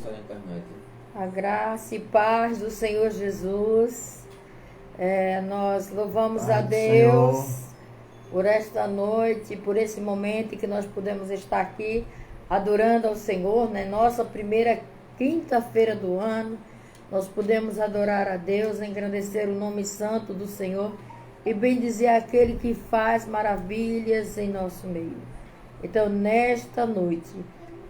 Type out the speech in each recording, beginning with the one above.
está na internet. A graça e paz do Senhor Jesus. Nós louvamos a Deus por esta noite, por esse momento em que nós podemos estar aqui adorando ao Senhor, né? Nossa primeira quinta-feira do ano. Nós podemos adorar a Deus, engrandecer o nome santo do Senhor e bendizer aquele que faz maravilhas em nosso meio. Então, nesta noite,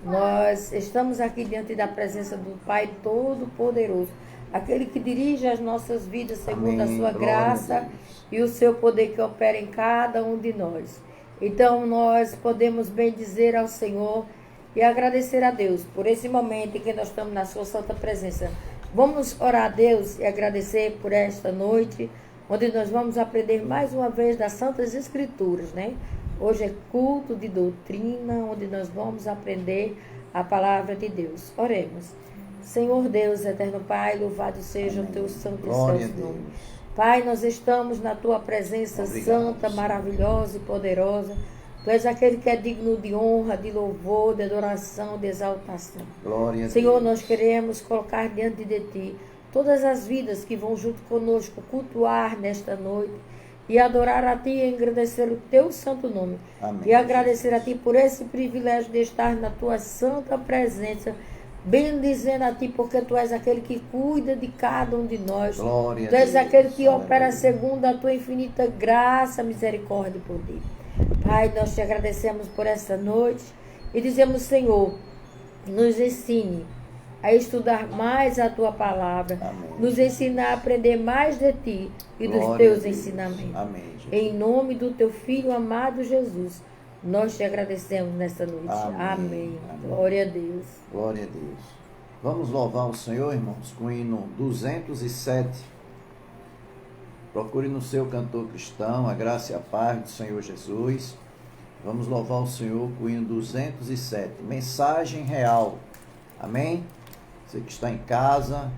nós estamos aqui diante da presença do Pai Todo-Poderoso, aquele que dirige as nossas vidas segundo a sua graça e o seu poder que opera em cada um de nós. Então, nós podemos bendizer ao Senhor e agradecer a Deus por esse momento em que nós estamos na sua santa presença. Vamos orar a Deus e agradecer por esta noite, onde nós vamos aprender mais uma vez das Santas Escrituras, né? Hoje é culto de doutrina, onde nós vamos aprender a palavra de Deus. Oremos. Senhor Deus, eterno Pai, louvado seja o teu santo e excelso nome. Pai, nós estamos na tua presença santa, maravilhosa e poderosa. Tu és aquele que é digno de honra, de louvor, de adoração, de exaltação. Glória a Senhor, Deus. nós queremos colocar diante de Ti todas as vidas que vão junto conosco cultuar nesta noite e adorar a Ti e engrandecer o Teu santo nome. Amém. E agradecer a Ti por esse privilégio de estar na Tua santa presença, bendizendo a Ti, porque Tu és aquele que cuida de cada um de nós. Glória a Tu és Deus. aquele que Aleluia. opera segundo a Tua infinita graça, misericórdia e poder. Pai, nós Te agradecemos por essa noite e dizemos, Senhor, nos ensine a estudar mais a Tua palavra, Amém. nos ensina a aprender mais de Ti e dos Glória Teus a Deus. ensinamentos. Amém, Jesus. Em nome do Teu Filho amado Jesus, nós Te agradecemos nesta noite. Amém. Amém. Amém. Glória a Deus. Glória a Deus. Vamos louvar o Senhor, irmãos, com o hino 207. Procure no seu cantor cristão a graça e a paz do Senhor Jesus. Vamos louvar o Senhor com o hino 207. Mensagem real. Amém? Você que está em casa,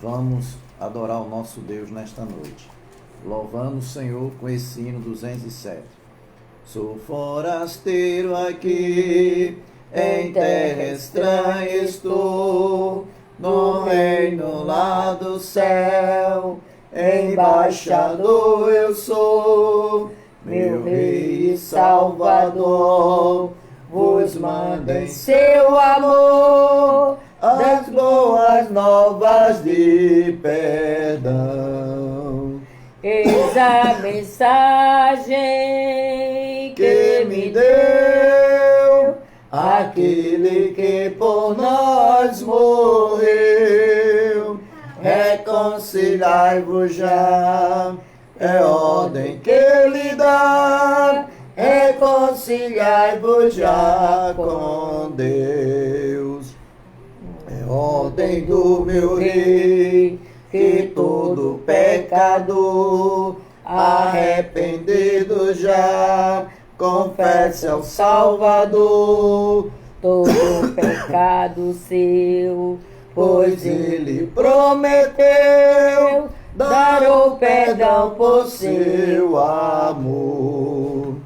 vamos adorar o nosso Deus nesta noite. Louvando o Senhor com esse hino 207. Sou forasteiro aqui, em terra estranha estou, no reino lá do céu, embaixador eu sou, meu Rei e Salvador, vos manda em seu amor as boas novas de perdão. Eis a mensagem Que me deu aquele que por nós morreu. Reconciliai-vos já, é ordem que ele dá. Reconciliai-vos já com Deus. É ordem do meu rei, que todo pecador arrependido já confesse ao Salvador todo pecado seu, pois ele prometeu dar o perdão por seu amor.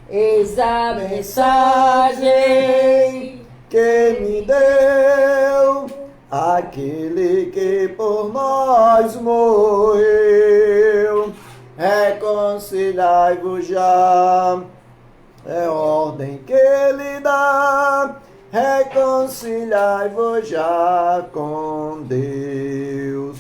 Eis a mensagem Que me deu aquele que por nós morreu. Reconciliai-vos já, é ordem que ele dá. Reconciliai-vos já com Deus.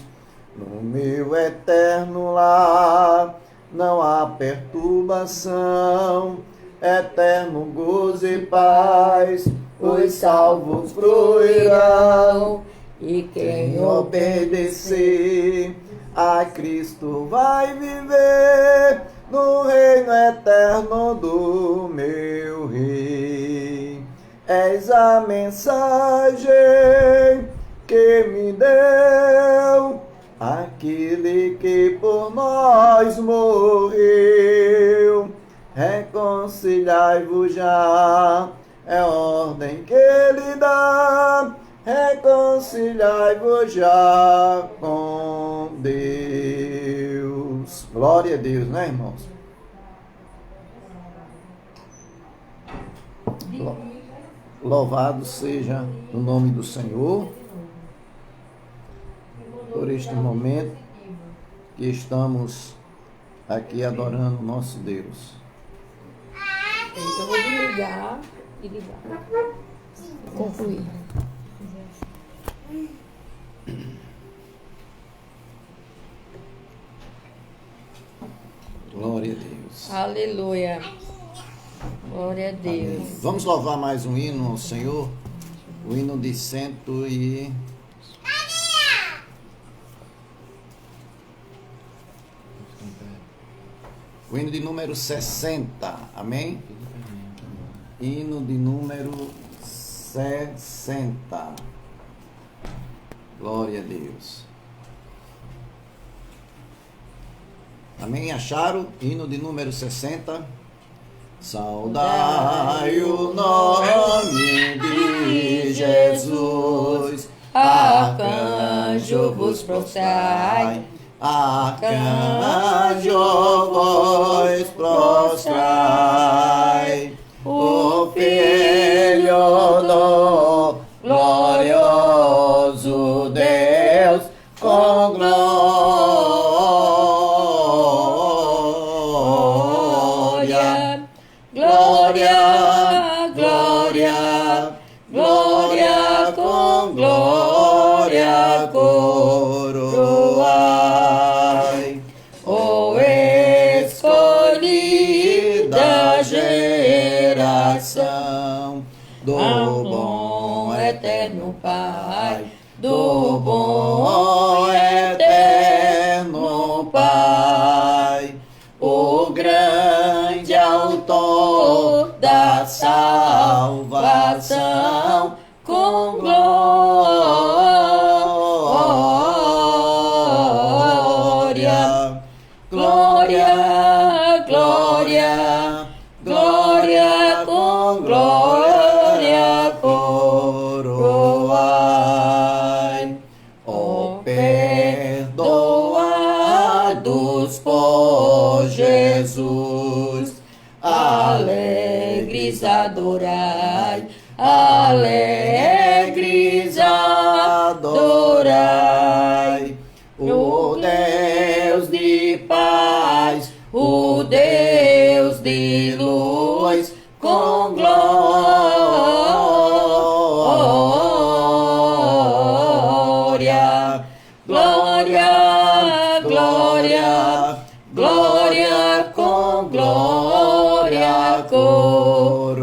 No meu eterno lar não há perturbação, eterno gozo e paz os salvos fruirão. E quem obedecer a Cristo vai viver no reino eterno do meu Rei. És a mensagem que me deu aquele que por nós morreu. Reconciliai-vos já, é ordem que ele dá. Reconciliai-vos já com Deus. Glória a Deus, né, irmãos? Louvado seja o nome do Senhor. por este momento que estamos aqui adorando o nosso Deus. Eu vou desligar e ligar. Concluir. Glória a Deus. Aleluia. Glória a Deus. Amém. Vamos louvar mais um hino ao Senhor. O hino de O hino de número 60. Amém? Hino de número 60. Glória a Deus. Amém? Acharam? Hino de número 60. Saudai o nome de Jesus, arcanjo vos prostrai, arcanjo vos prostrai, o Filho do glorioso Deus com glória, glória, glória, glória com glória coroai, o escolhida geração do bom eterno Pai, do bom eterno Pai, o grande autor da salvação com glória, glória, glória, glória com glória coroai, ó perdoados por Jesus, alegres adorai, alegres adorai, o Deus de paz, o Deus de luz, com glória, glória, glória, glória com glória coroai,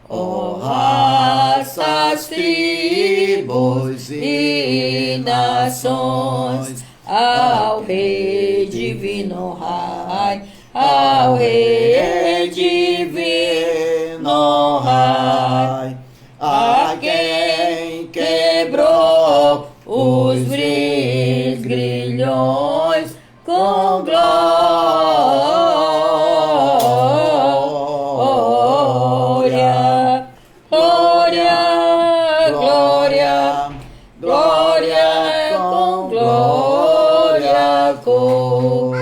ó raças, tribos e nações, ao Rei divino Rai, ao Rei divino Rai, a quem quebrou os grilhões com glória, glória, glória, glória com glória coroai.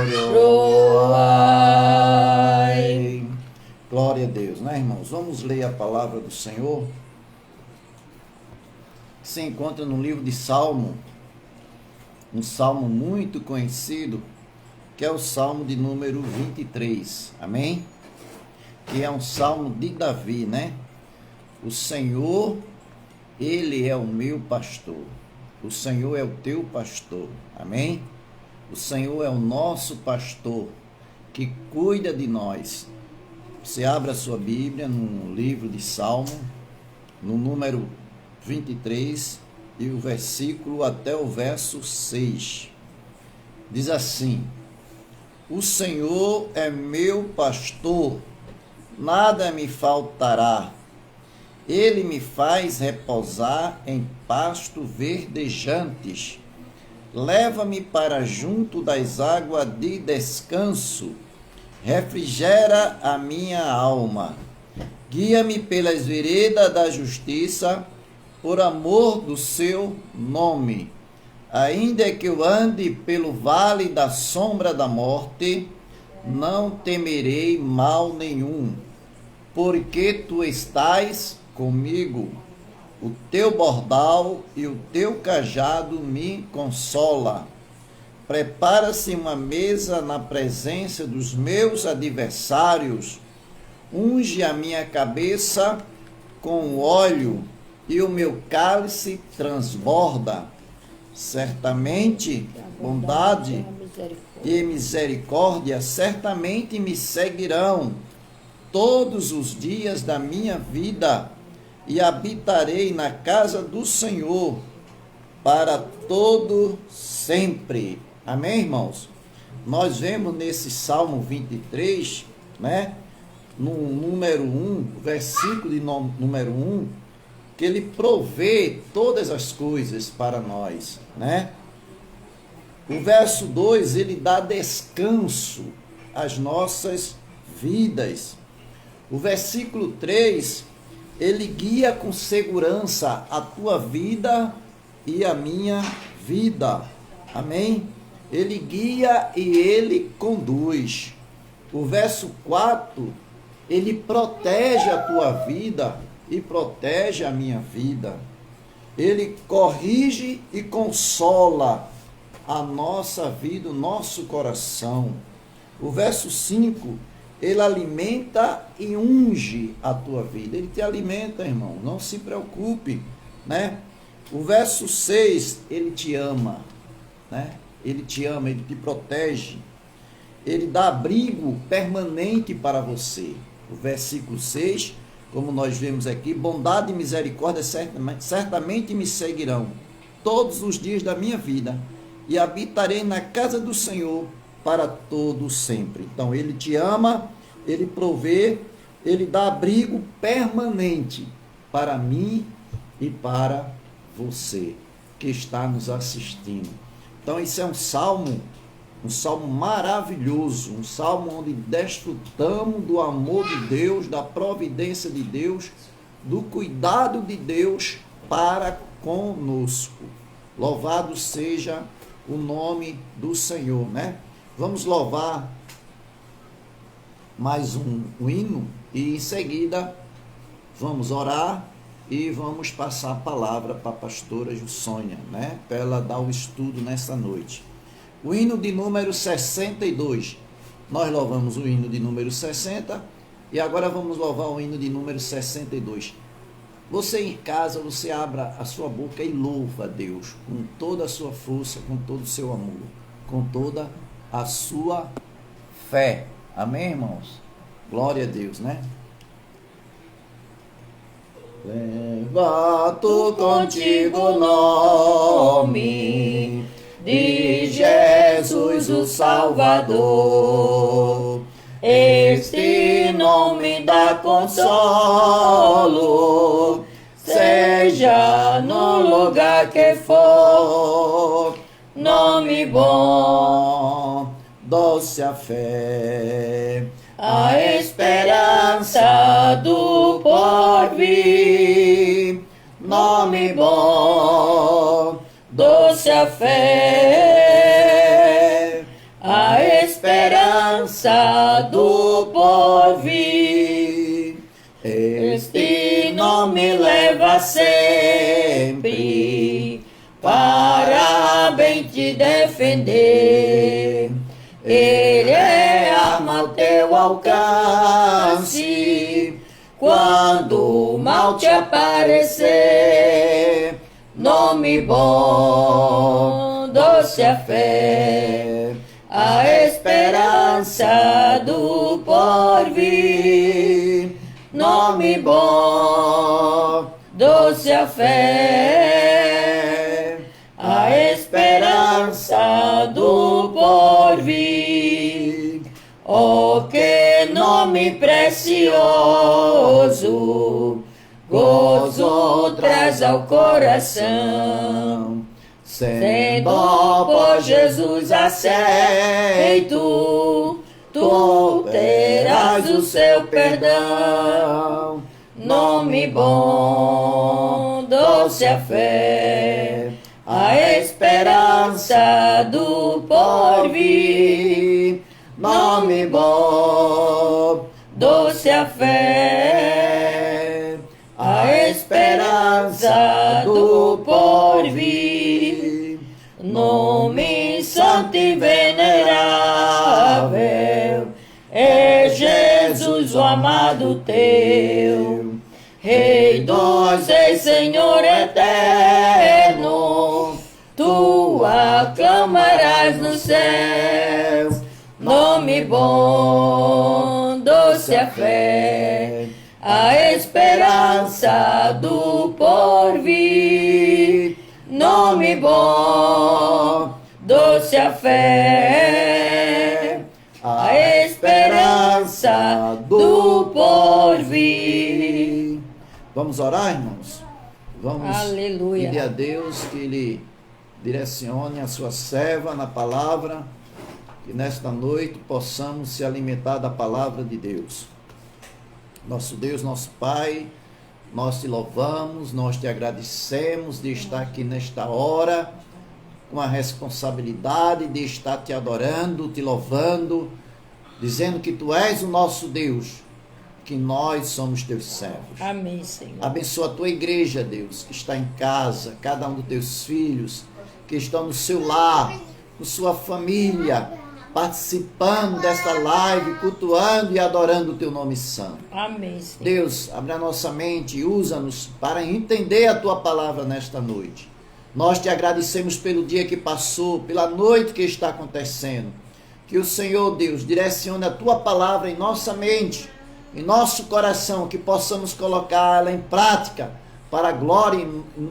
Glória a Deus, né, irmãos? Vamos ler a palavra do Senhor, que se encontra no livro de Salmo, um salmo muito conhecido, que é o salmo de número 23, amém? Que é um salmo de Davi, né? O Senhor, Ele é o meu pastor, o Senhor é o teu pastor, amém? O Senhor é o nosso pastor, que cuida de nós. Você abre a sua Bíblia no livro de Salmo, no número 23, e o versículo até o verso 6. Diz assim: o Senhor é meu pastor, nada me faltará. Ele me faz repousar em pasto verdejantes. Leva-me para junto das águas de descanso. Refrigera a minha alma. Guia-me pelas veredas da justiça, por amor do seu nome. Ainda que eu ande pelo vale da sombra da morte, não temerei mal nenhum, porque tu estás comigo. O teu bordal e o teu cajado me consola. Prepara-se uma mesa na presença dos meus adversários. Unge a minha cabeça com óleo e o meu cálice transborda. Certamente, bondade e misericórdia certamente me seguirão todos os dias da minha vida, e habitarei na casa do Senhor para todo sempre. Amém, irmãos? Nós vemos nesse Salmo 23, né, no número 1, versículo de número 1, que ele provê todas as coisas para nós, né? O verso 2, ele dá descanso às nossas vidas. O versículo 3, ele guia com segurança a tua vida e a minha vida. Amém? Ele guia e ele conduz. O verso 4, ele protege a tua vida e protege a minha vida. Ele corrige e consola a nossa vida, o nosso coração. O verso 5, ele alimenta e unge a tua vida. Ele te alimenta, irmão, não se preocupe, né? O verso 6, ele te ama, né? Ele te ama, ele te protege. Ele dá abrigo permanente para você. O versículo 6, como nós vemos aqui, bondade e misericórdia certamente me seguirão todos os dias da minha vida, e habitarei na casa do Senhor para todo sempre. Então, ele te ama, ele provê, ele dá abrigo permanente para mim e para você que está nos assistindo. Então, isso é um salmo maravilhoso, um salmo onde desfrutamos do amor de Deus, da providência de Deus, do cuidado de Deus para conosco. Louvado seja o nome do Senhor, né? Vamos louvar mais um hino e em seguida vamos orar e vamos passar a palavra para a pastora Jussônia, né? Para ela dar o estudo nessa noite. O hino de número 62. Nós louvamos o hino de número 60 e agora vamos louvar o hino de número 62. Você em casa, você abra a sua boca e louva a Deus com toda a sua força, com todo o seu amor, com toda a sua fé. Amém, irmãos? Glória a Deus, né? Levanto contigo o nome de Jesus o Salvador. Este nome dá consolo, seja no lugar que for. Nome bom, doce a fé, a esperança do porvir. Nome bom, doce a fé, a esperança do porvir. Este nome leva sempre para bem te defender. Ele é arma ao teu alcance quando o mal te aparecer. Nome bom, doce a fé, a esperança do porvir. Nome bom, doce a fé, a esperança do porvir. Oh, que nome precioso, gozo traz ao coração. Sendo por Jesus aceito, tu terás o seu perdão. Nome bom, doce a fé, a esperança do porvir. Nome bom, doce a fé, a esperança esperança do porvir, nome santo e venerável, é Jesus o amado teu, Rei dos reis, Senhor eterno, tu aclamarás nos céus, nome bom, doce a fé, a esperança do porvir, nome bom, doce a fé, a esperança do porvir. Vamos orar, irmãos? Vamos Aleluia. pedir a Deus que Ele direcione a sua serva na palavra, que nesta noite possamos se alimentar da palavra de Deus. Nosso Deus, nosso Pai, nós te louvamos, nós te agradecemos de estar aqui nesta hora, com a responsabilidade de estar te adorando, te louvando, dizendo que tu és o nosso Deus, que nós somos teus servos. Amém, Senhor. Abençoa a tua igreja, Deus, que está em casa, cada um dos teus filhos, que estão no seu lar, com sua família, participando desta live, cultuando e adorando o teu nome santo. Amém, Senhor. Deus, abre a nossa mente e usa-nos para entender a tua palavra nesta noite. Nós te agradecemos pelo dia que passou, pela noite que está acontecendo. Que o Senhor, Deus, direcione a tua palavra em nossa mente, em nosso coração, que possamos colocá-la em prática para a glória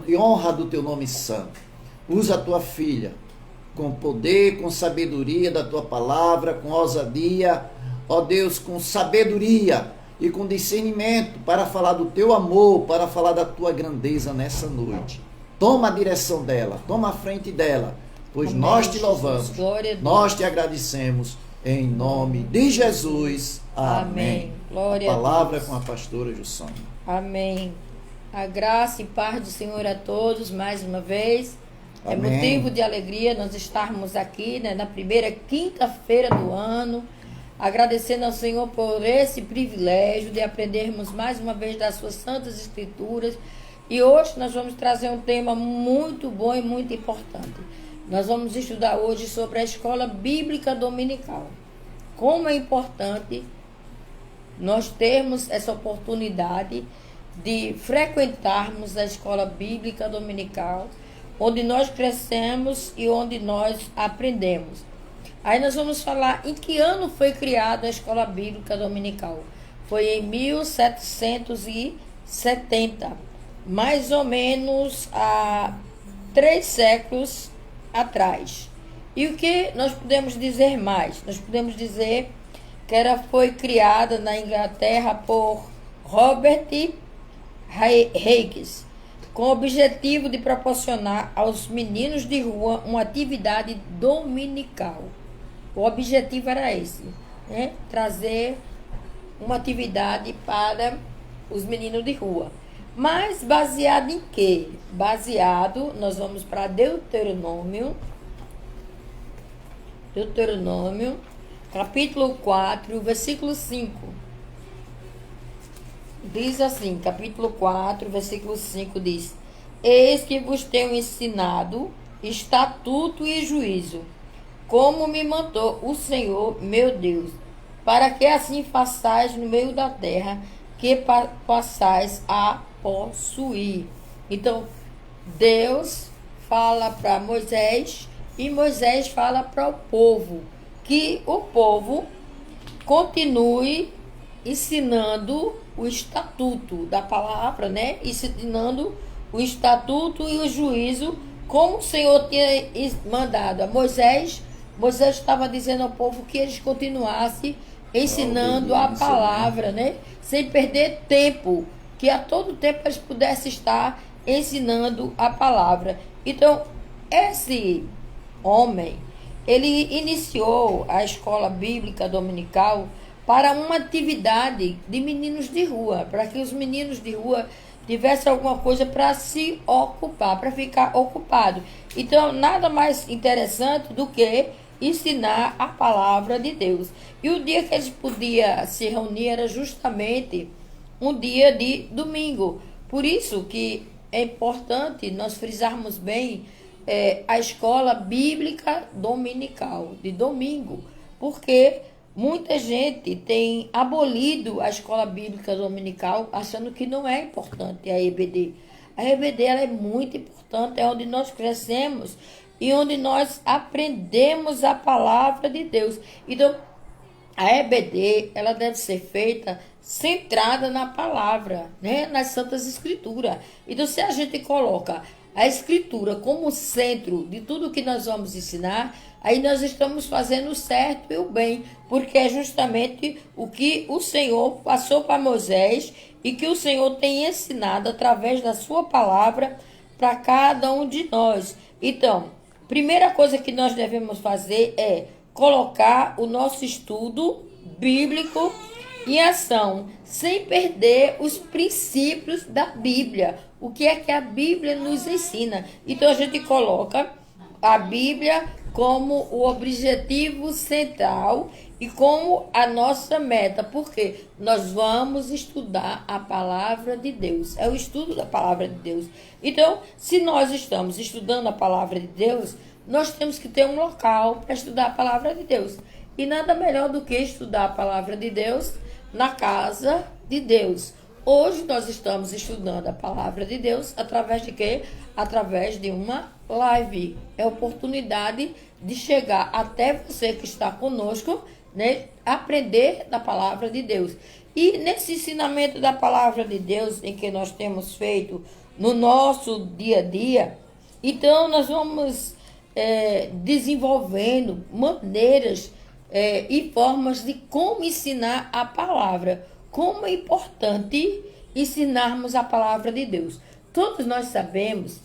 e honra do teu nome santo. Usa a tua filha com poder, com sabedoria da tua palavra, com ousadia, ó Deus, com sabedoria e com discernimento para falar do teu amor, para falar da tua grandeza nessa noite. Toma a direção dela, toma a frente dela, pois Amém, nós te louvamos, Jesus. Glória a Deus. nós te agradecemos, em nome de Jesus. Amém. Glória a palavra a Deus. com a pastora Jussana. Amém. A graça e paz do Senhor a todos, mais uma vez. É Amém. motivo de alegria nós estarmos aqui, né, na primeira quinta-feira do ano, agradecendo ao Senhor por esse privilégio de aprendermos mais uma vez das suas santas escrituras. E hoje nós vamos trazer um tema muito bom e muito importante. Nós vamos estudar hoje sobre a escola bíblica dominical. Como é importante nós termos essa oportunidade de frequentarmos a escola bíblica dominical, onde nós crescemos e onde nós aprendemos. Aí nós vamos falar em que ano foi criada a escola bíblica dominical. Foi em 1770, mais ou menos há 3 séculos atrás. E o que nós podemos dizer mais? Nós podemos dizer que ela foi criada na Inglaterra por Robert Hughes, com o objetivo de proporcionar aos meninos de rua uma atividade dominical. O objetivo era esse, né? Trazer uma atividade para os meninos de rua. Mas baseado em quê? Baseado, nós vamos para Deuteronômio, capítulo 4, versículo 5. Diz assim, capítulo 4, versículo 5 diz: Eis que vos tenho ensinado estatuto e juízo, como me mandou o Senhor meu Deus, para que assim façais no meio da terra, que passais a possuir. Então, Deus fala para Moisés e Moisés fala para o povo, que o povo continue ensinando o estatuto da palavra, né? Ensinando o estatuto e o juízo, como o Senhor tinha mandado a Moisés. Moisés estava dizendo ao povo que eles continuassem ensinando a palavra, né? Sem perder tempo, que a todo tempo eles pudessem estar ensinando a palavra. Então, esse homem, ele iniciou a escola bíblica dominical para uma atividade de meninos de rua, para que os meninos de rua tivessem alguma coisa para se ocupar, para ficar ocupado. Então, nada mais interessante do que ensinar a palavra de Deus. E o dia que eles podiam se reunir era justamente um dia de domingo. Por isso que é importante nós frisarmos bem a escola bíblica dominical, de domingo, porque muita gente tem abolido a escola bíblica dominical achando que não é importante a EBD. A EBD ela é muito importante, é onde nós crescemos e onde nós aprendemos a palavra de Deus. Então, a EBD ela deve ser feita centrada na palavra, né? Nas Santas Escrituras. Então, se a gente coloca a Escritura como centro de tudo que nós vamos ensinar, aí nós estamos fazendo o certo e o bem, porque é justamente o que o Senhor passou para Moisés e que o Senhor tem ensinado através da sua palavra para cada um de nós. Então, primeira coisa que nós devemos fazer é colocar o nosso estudo bíblico em ação, sem perder os princípios da Bíblia. O que é que a Bíblia nos ensina? Então a gente coloca a Bíblia como o objetivo central e como a nossa meta, porque nós vamos estudar a palavra de Deus, é o estudo da palavra de Deus. Então, se nós estamos estudando a palavra de Deus, nós temos que ter um local para estudar a palavra de Deus. E nada melhor do que estudar a palavra de Deus na casa de Deus. Hoje nós estamos estudando a palavra de Deus através de quê? Através de uma live. É a oportunidade de chegar até você que está conosco, né? Aprender da palavra de Deus. E nesse ensinamento da palavra de Deus em que nós temos feito no nosso dia a dia, então nós vamos desenvolvendo maneiras e formas de como ensinar a palavra. Como é importante ensinarmos a palavra de Deus. Todos nós sabemos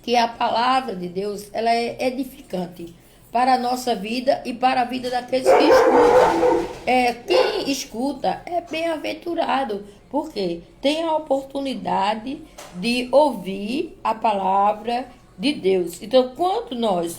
que a palavra de Deus ela é edificante para a nossa vida e para a vida daqueles que escutam. Quem escuta é bem-aventurado, porque tem a oportunidade de ouvir a palavra de Deus. Então, quando nós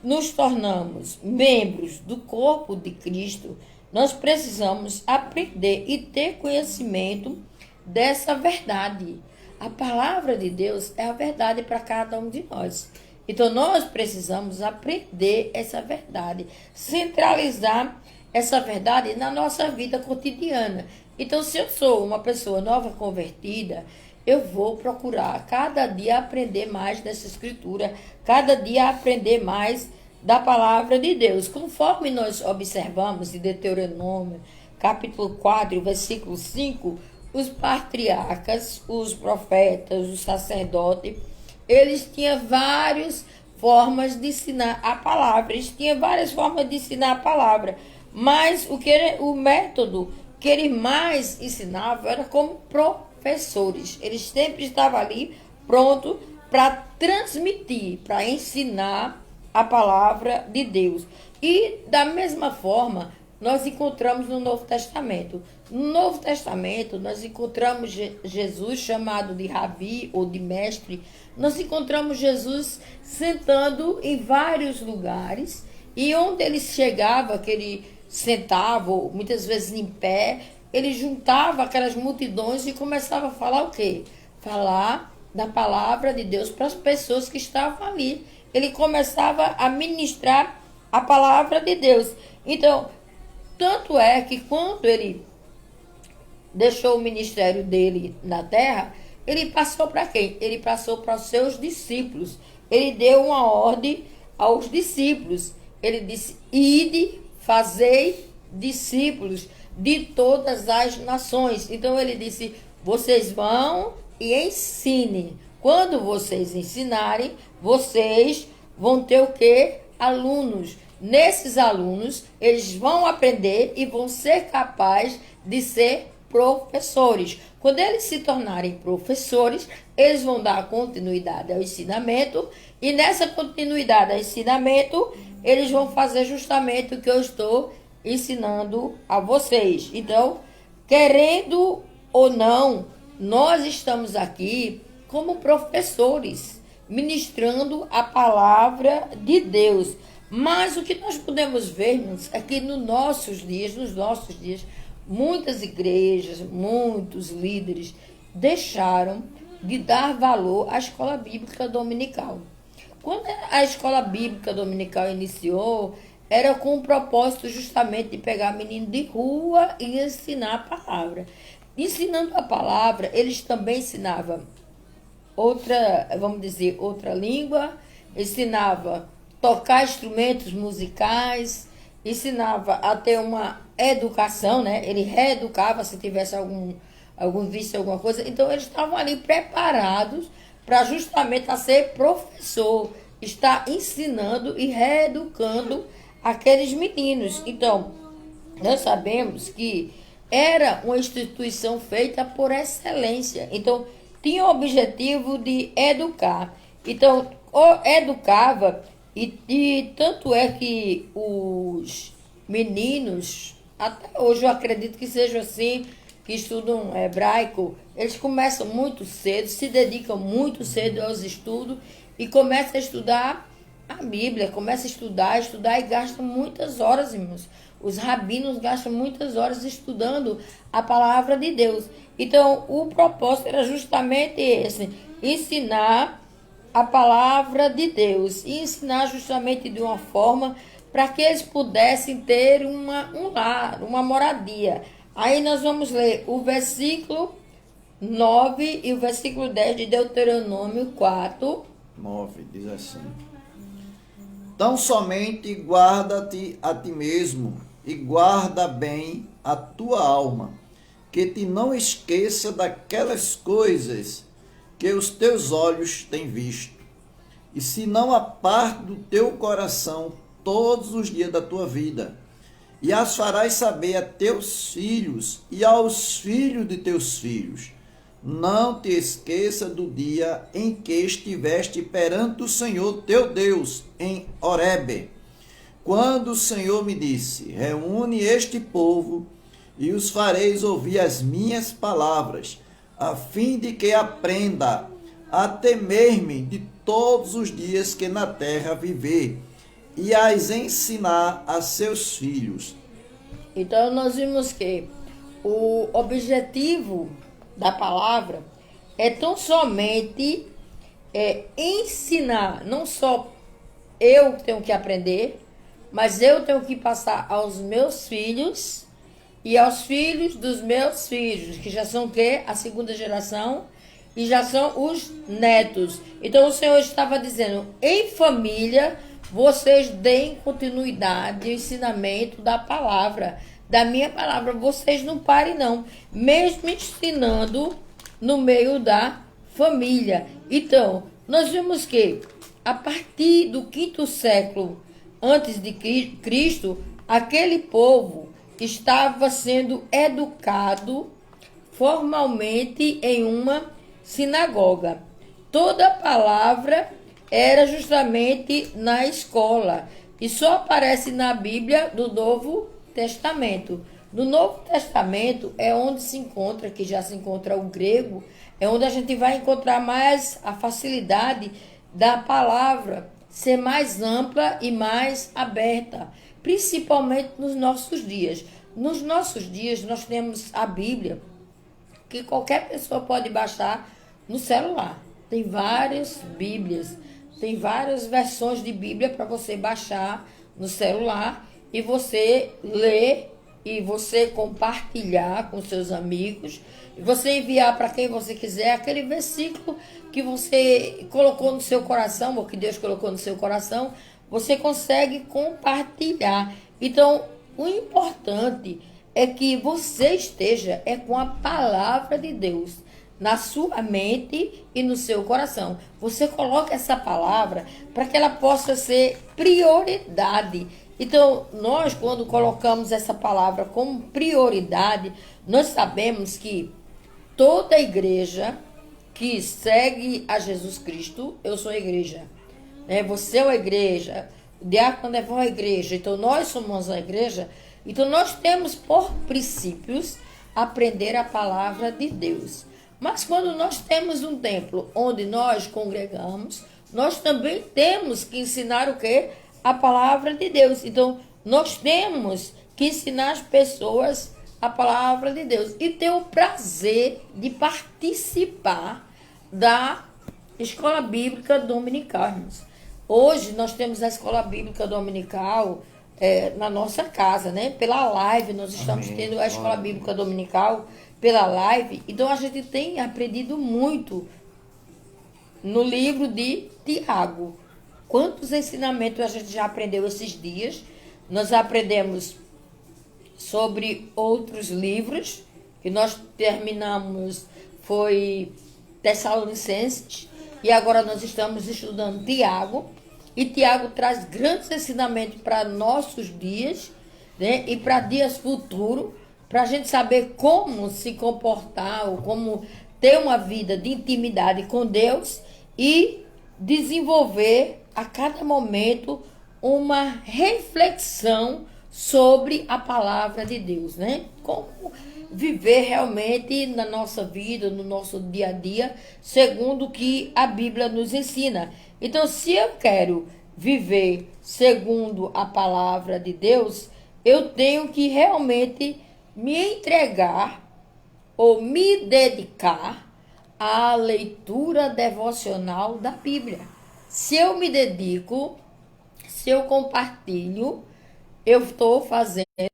nos tornamos membros do corpo de Cristo, nós precisamos aprender e ter conhecimento dessa verdade. A palavra de Deus é a verdade para cada um de nós. Então, nós precisamos aprender essa verdade, centralizar essa verdade na nossa vida cotidiana. Então, se eu sou uma pessoa nova convertida, eu vou procurar cada dia aprender mais dessa escritura, cada dia aprender mais da palavra de Deus. Conforme nós observamos em Deuteronômio, capítulo 4, versículo 5, os patriarcas, os profetas, os sacerdotes, eles tinham várias formas de ensinar a palavra. Eles tinham várias formas de ensinar a palavra. Mas o método que eles mais ensinavam era como professores. Eles sempre estavam ali prontos para transmitir, para ensinar a palavra de Deus. E da mesma forma, nós encontramos no Novo Testamento. No Novo Testamento, nós encontramos Jesus chamado de Rabi ou de mestre. Nós encontramos Jesus sentando em vários lugares. E onde ele chegava, que ele sentava, ou muitas vezes em pé, ele juntava aquelas multidões e começava a falar o quê? Falar da palavra de Deus para as pessoas que estavam ali. Ele começava a ministrar a palavra de Deus. Então, tanto é que quando ele deixou o ministério dele na terra, ele passou para quem? Ele passou para os seus discípulos. Ele deu uma ordem aos discípulos. Ele disse: ide, fazei discípulos de todas as nações. Então ele disse: vocês vão e ensinem. Quando vocês ensinarem, vocês vão ter o quê? Alunos. Nesses alunos, eles vão aprender e vão ser capazes de ser professores. Quando eles se tornarem professores, eles vão dar continuidade ao ensinamento, e nessa continuidade ao ensinamento, eles vão fazer justamente o que eu estou ensinando a vocês. Então, querendo ou não, nós estamos aqui como professores, ministrando a palavra de Deus. Mas o que nós podemos ver é que nos nossos dias, muitas igrejas, muitos líderes deixaram de dar valor à escola bíblica dominical. Quando a escola bíblica dominical iniciou, era com o propósito justamente de pegar menino de rua e ensinar a palavra. Ensinando a palavra, eles também ensinavam outra, vamos dizer, outra língua, ensinava a tocar instrumentos musicais, ensinava a ter uma educação, né? Ele reeducava se tivesse algum vício, alguma coisa. Então, eles estavam ali preparados para justamente a ser professor, estar ensinando e reeducando aqueles meninos. Então, nós sabemos que era uma instituição feita por excelência. Então, tinha o objetivo de educar. Então, educava, e tanto é que os meninos, até hoje eu acredito que seja assim, que estudam hebraico, eles começam muito cedo, se dedicam muito cedo aos estudos e começam a estudar a Bíblia, começam a estudar e gastam muitas horas, irmãos. Os rabinos gastam muitas horas estudando a palavra de Deus. Então, o propósito era justamente esse, ensinar a palavra de Deus e ensinar justamente de uma forma para que eles pudessem ter um lar, uma moradia. Aí nós vamos ler o versículo 9 e o versículo 10 de Deuteronômio 4. 9, diz assim: Tão somente guarda-te a ti mesmo e guarda bem a tua alma, que te não esqueça daquelas coisas que os teus olhos têm visto, e se não aparte do teu coração todos os dias da tua vida, e as farás saber a teus filhos e aos filhos de teus filhos. Não te esqueça do dia em que estiveste perante o Senhor teu Deus, em Horebe, quando o Senhor me disse: reúne este povo e os fareis ouvir as minhas palavras, a fim de que aprenda a temer-me de todos os dias que na terra viver, e as ensinar a seus filhos. Então, nós vimos que o objetivo da palavra é tão somente ensinar, não só eu tenho que aprender, mas eu tenho que passar aos meus filhos e aos filhos dos meus filhos, que já são o quê? A segunda geração, e já são os netos. Então o Senhor estava dizendo, em família, vocês deem continuidade ao ensinamento da palavra, da minha palavra. Vocês não parem não, mesmo ensinando no meio da família. Então, nós vimos que a partir do 5º século antes de Cristo, aquele povo estava sendo educado formalmente em uma sinagoga. Toda palavra era justamente na escola e só aparece na Bíblia do Novo Testamento. No Novo Testamento é onde se encontra, que já se encontra o grego, é onde a gente vai encontrar mais a facilidade da palavra ser mais ampla e mais aberta, principalmente nos nossos dias. Nos nossos dias nós temos a Bíblia, que qualquer pessoa pode baixar no celular. Tem várias Bíblias, tem várias versões de Bíblia para você baixar no celular e você ler e você compartilhar com seus amigos, e você enviar para quem você quiser aquele versículo que você colocou no seu coração, ou que Deus colocou no seu coração, você consegue compartilhar. Então, o importante é que você esteja com a palavra de Deus na sua mente e no seu coração. Você coloca essa palavra para que ela possa ser prioridade. Então, nós, quando colocamos essa palavra como prioridade, nós sabemos que toda igreja que segue a Jesus Cristo, eu sou a igreja, né? Você é a igreja, o diácono é a igreja, então nós somos a igreja, então nós temos por princípios aprender a palavra de Deus. Mas quando nós temos um templo onde nós congregamos, nós também temos que ensinar o quê? A palavra de Deus. Então, nós temos que ensinar as pessoas a palavra de Deus e ter o prazer de participar da Escola Bíblica Dominical, irmãos. Hoje nós temos a Escola Bíblica Dominical na nossa casa, né? Pela live, nós estamos tendo a Escola Bíblica Dominical pela live. Então a gente tem aprendido muito no livro de Tiago. Quantos ensinamentos a gente já aprendeu esses dias? Nós aprendemos sobre outros livros, que nós terminamos, foi Tessalonicenses, e agora nós estamos estudando Tiago, e Tiago traz grandes ensinamentos para nossos dias, né, e para dias futuros, para a gente saber como se comportar, ou como ter uma vida de intimidade com Deus e desenvolver a cada momento uma reflexão sobre a palavra de Deus, né? Como viver realmente na nossa vida, no nosso dia a dia, segundo o que a Bíblia nos ensina. Então, se eu quero viver segundo a palavra de Deus, eu tenho que realmente me entregar ou me dedicar à leitura devocional da Bíblia. Se eu me dedico, se eu compartilho, eu estou fazendo o que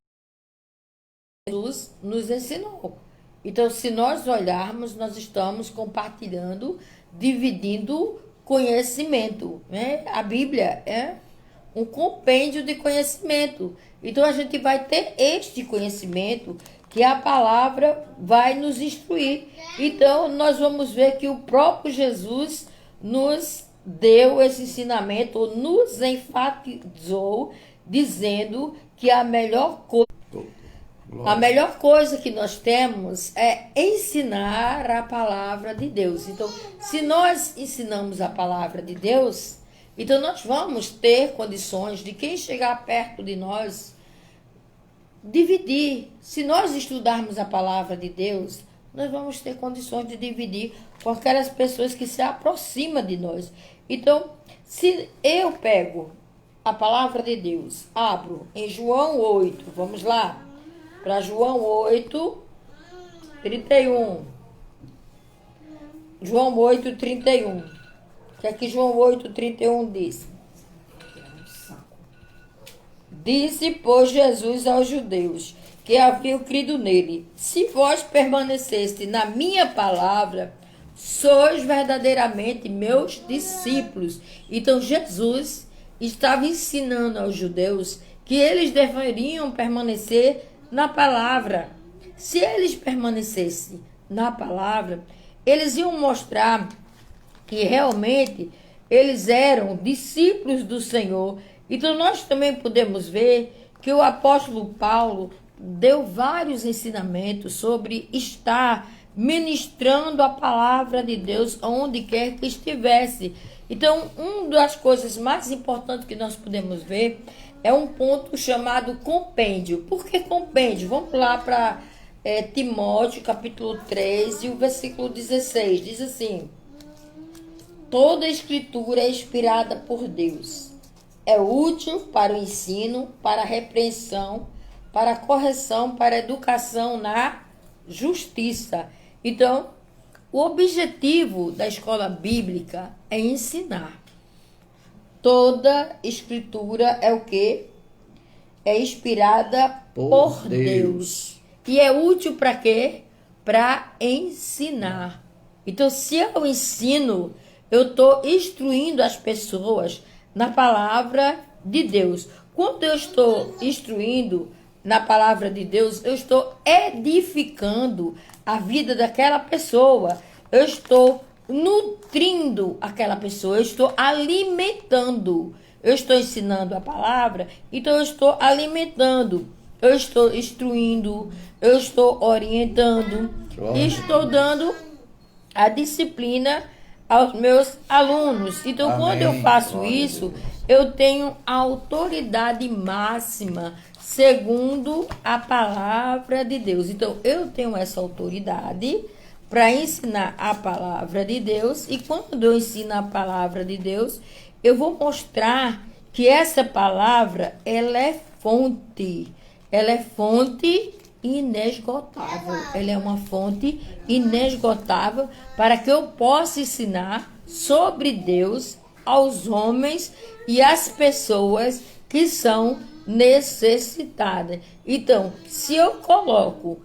Jesus nos ensinou. Então, se nós olharmos, nós estamos compartilhando, dividindo conhecimento, né? A Bíblia é um compêndio de conhecimento. Então, a gente vai ter este conhecimento que a palavra vai nos instruir. Então, nós vamos ver que o próprio Jesus nos deu esse ensinamento, ou nos enfatizou, dizendo que a melhor coisa que nós temos é ensinar a palavra de Deus. Então, se nós ensinamos a palavra de Deus, então nós vamos ter condições de quem chegar perto de nós dividir. Se nós estudarmos a palavra de Deus, nós vamos ter condições de dividir com aquelas pessoas que se aproximam de nós. Então, se eu pego a palavra de Deus, abro em João 8, vamos lá, para João 8, 31. João 8, 31. O que é que João 8, 31 diz? Disse, pois, Jesus aos judeus que haviam crido nele: se vós permaneceste na minha palavra, sois verdadeiramente meus discípulos. Então, Jesus estava ensinando aos judeus que eles deveriam permanecer na palavra. Se eles permanecessem na palavra, eles iam mostrar que realmente eles eram discípulos do Senhor. Então, nós também podemos ver que o apóstolo Paulo deu vários ensinamentos sobre estar ministrando a palavra de Deus onde quer que estivesse. Então, uma das coisas mais importantes que nós podemos ver é um ponto chamado compêndio. Por que compêndio? Vamos lá para Timóteo, capítulo 3, e o versículo 16. Diz assim: toda a escritura é inspirada por Deus. É útil para o ensino, para a repreensão, para a correção, para a educação na justiça. Então, o objetivo da escola bíblica é ensinar. Toda escritura é o quê? É inspirada por Deus. E é útil para quê? Para ensinar. Então, se eu ensino, eu estou instruindo as pessoas na palavra de Deus. Quando eu estou instruindo na palavra de Deus, eu estou edificando a vida daquela pessoa. Eu estou nutrindo aquela pessoa, eu estou alimentando. Eu estou ensinando a palavra, então eu estou alimentando. Eu estou instruindo, eu estou orientando, estou dando a disciplina aos meus alunos. Então, amém, quando eu faço isso, eu tenho autoridade máxima, segundo a palavra de Deus. Então, eu tenho essa autoridade para ensinar a palavra de Deus. E quando eu ensino a palavra de Deus, eu vou mostrar que essa palavra, ela é fonte. Ela é fonte inesgotável. Ela é uma fonte inesgotável para que eu possa ensinar sobre Deus aos homens e às pessoas que são necessitadas. Então, se eu coloco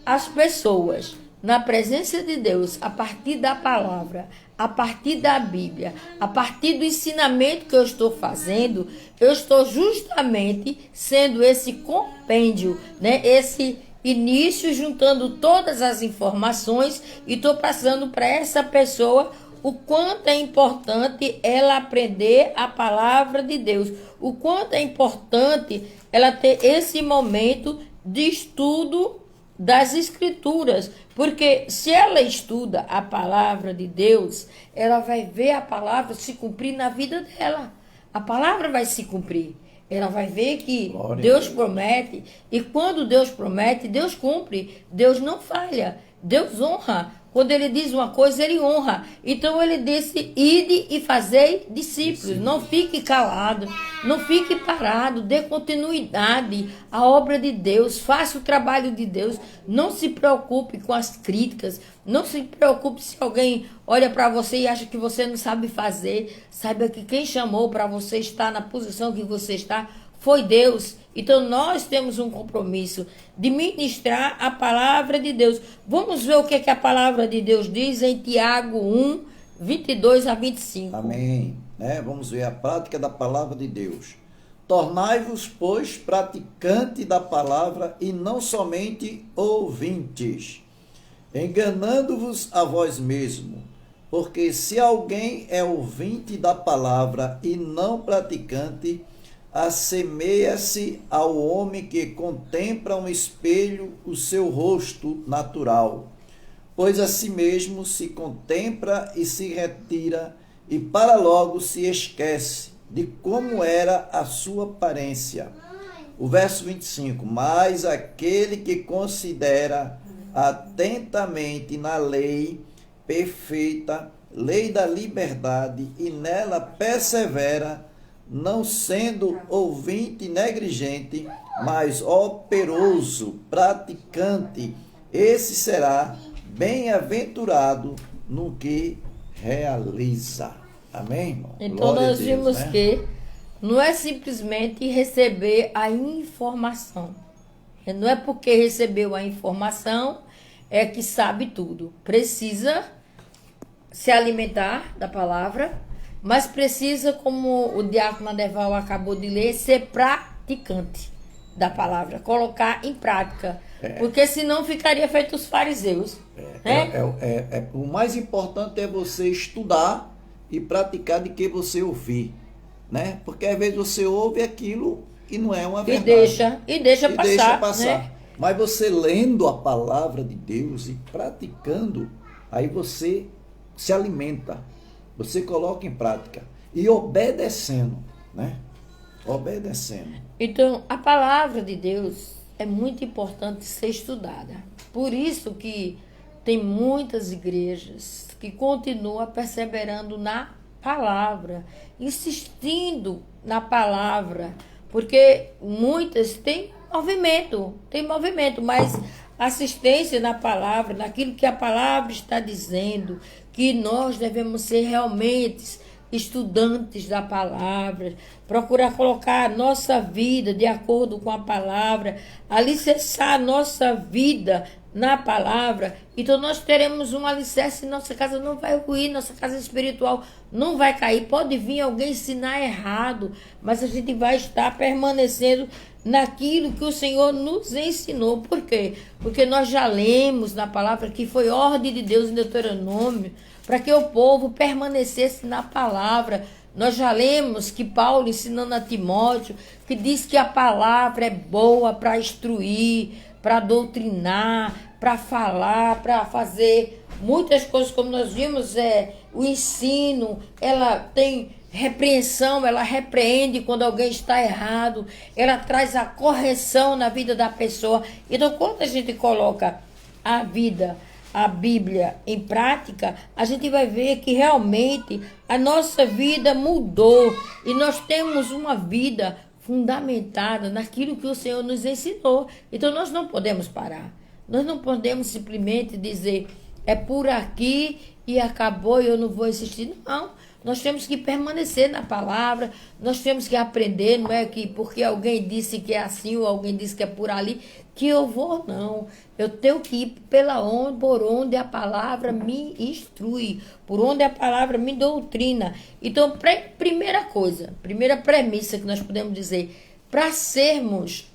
as pessoas na presença de Deus, a partir da palavra, a partir da Bíblia, a partir do ensinamento que eu estou fazendo, eu estou justamente sendo esse compêndio, né? Esse início, juntando todas as informações e estou passando para essa pessoa o quanto é importante ela aprender a palavra de Deus, o quanto é importante ela ter esse momento de estudo das Escrituras, porque se ela estuda a palavra de Deus, ela vai ver a palavra se cumprir na vida dela. A palavra vai se cumprir. Ela vai ver que Glória Deus promete, e quando Deus promete, Deus cumpre. Deus não falha, Deus honra. Quando ele diz uma coisa, ele honra. Então ele disse: ide e fazei discípulos. Não fique calado, não fique parado, dê continuidade à obra de Deus, faça o trabalho de Deus. Não se preocupe com as críticas, não se preocupe se alguém olha para você e acha que você não sabe fazer. Saiba que quem chamou para você estar na posição que você está foi Deus. Então nós temos um compromisso de ministrar a palavra de Deus. Vamos ver o que a palavra de Deus diz em Tiago 1, 22 a 25. Amém. Vamos ver a prática da palavra de Deus. Tornai-vos, pois, praticantes da palavra e não somente ouvintes, enganando-vos a vós mesmos. Porque se alguém é ouvinte da palavra e não praticante, assemelha-se ao homem que contempla um espelho o seu rosto natural, pois a si mesmo se contempla e se retira, e para logo se esquece de como era a sua aparência. O verso 25, mas aquele que considera atentamente na lei perfeita, lei da liberdade, e nela persevera, não sendo ouvinte negligente, mas operoso, praticante, esse será bem-aventurado no que realiza. Amém, irmão? Então Glória nós a Deus, vimos né? que não é simplesmente receber a informação. Não é porque recebeu a informação é que sabe tudo. Precisa se alimentar da palavra, mas precisa, como o diácono Adeval acabou de ler, ser praticante da palavra, colocar em prática. Porque senão ficaria feito os fariseus. O mais importante é você estudar e praticar de que você ouvir, né? Porque às vezes você ouve aquilo e não é uma verdade. E deixa passar. Né? Mas você lendo a palavra de Deus e praticando, aí você se alimenta. Você coloca em prática e obedecendo, né? Obedecendo. Então, a palavra de Deus é muito importante ser estudada. Por isso que tem muitas igrejas que continuam perseverando na palavra, insistindo na palavra, porque muitas têm movimento, mas assistência na palavra, naquilo que a palavra está dizendo, que nós devemos ser realmente estudantes da palavra, procurar colocar a nossa vida de acordo com a palavra, alicerçar a nossa vida na palavra. Então nós teremos um alicerce, nossa casa não vai ruir, nossa casa espiritual não vai cair. Pode vir alguém ensinar errado, mas a gente vai estar permanecendo naquilo que o Senhor nos ensinou. Por quê? Porque nós já lemos na palavra que foi ordem de Deus em Deuteronômio para que o povo permanecesse na palavra. Nós já lemos que Paulo, ensinando a Timóteo, que diz que a palavra é boa para instruir, para doutrinar, para falar, para fazer muitas coisas, como nós vimos, o ensino, ela tem repreensão, ela repreende quando alguém está errado, ela traz a correção na vida da pessoa. Então, quando a gente coloca a Bíblia em prática, a gente vai ver que realmente a nossa vida mudou e nós temos uma vida fundamentada naquilo que o Senhor nos ensinou. Então nós não podemos parar. Nós não podemos simplesmente dizer, é por aqui e acabou e eu não vou insistir. Não, nós temos que permanecer na palavra, nós temos que aprender, não é que porque alguém disse que é assim ou alguém disse que é por ali, que eu vou, não. Eu tenho que ir por onde a palavra me instrui, por onde a palavra me doutrina. Então, primeira coisa, primeira premissa que nós podemos dizer, para sermos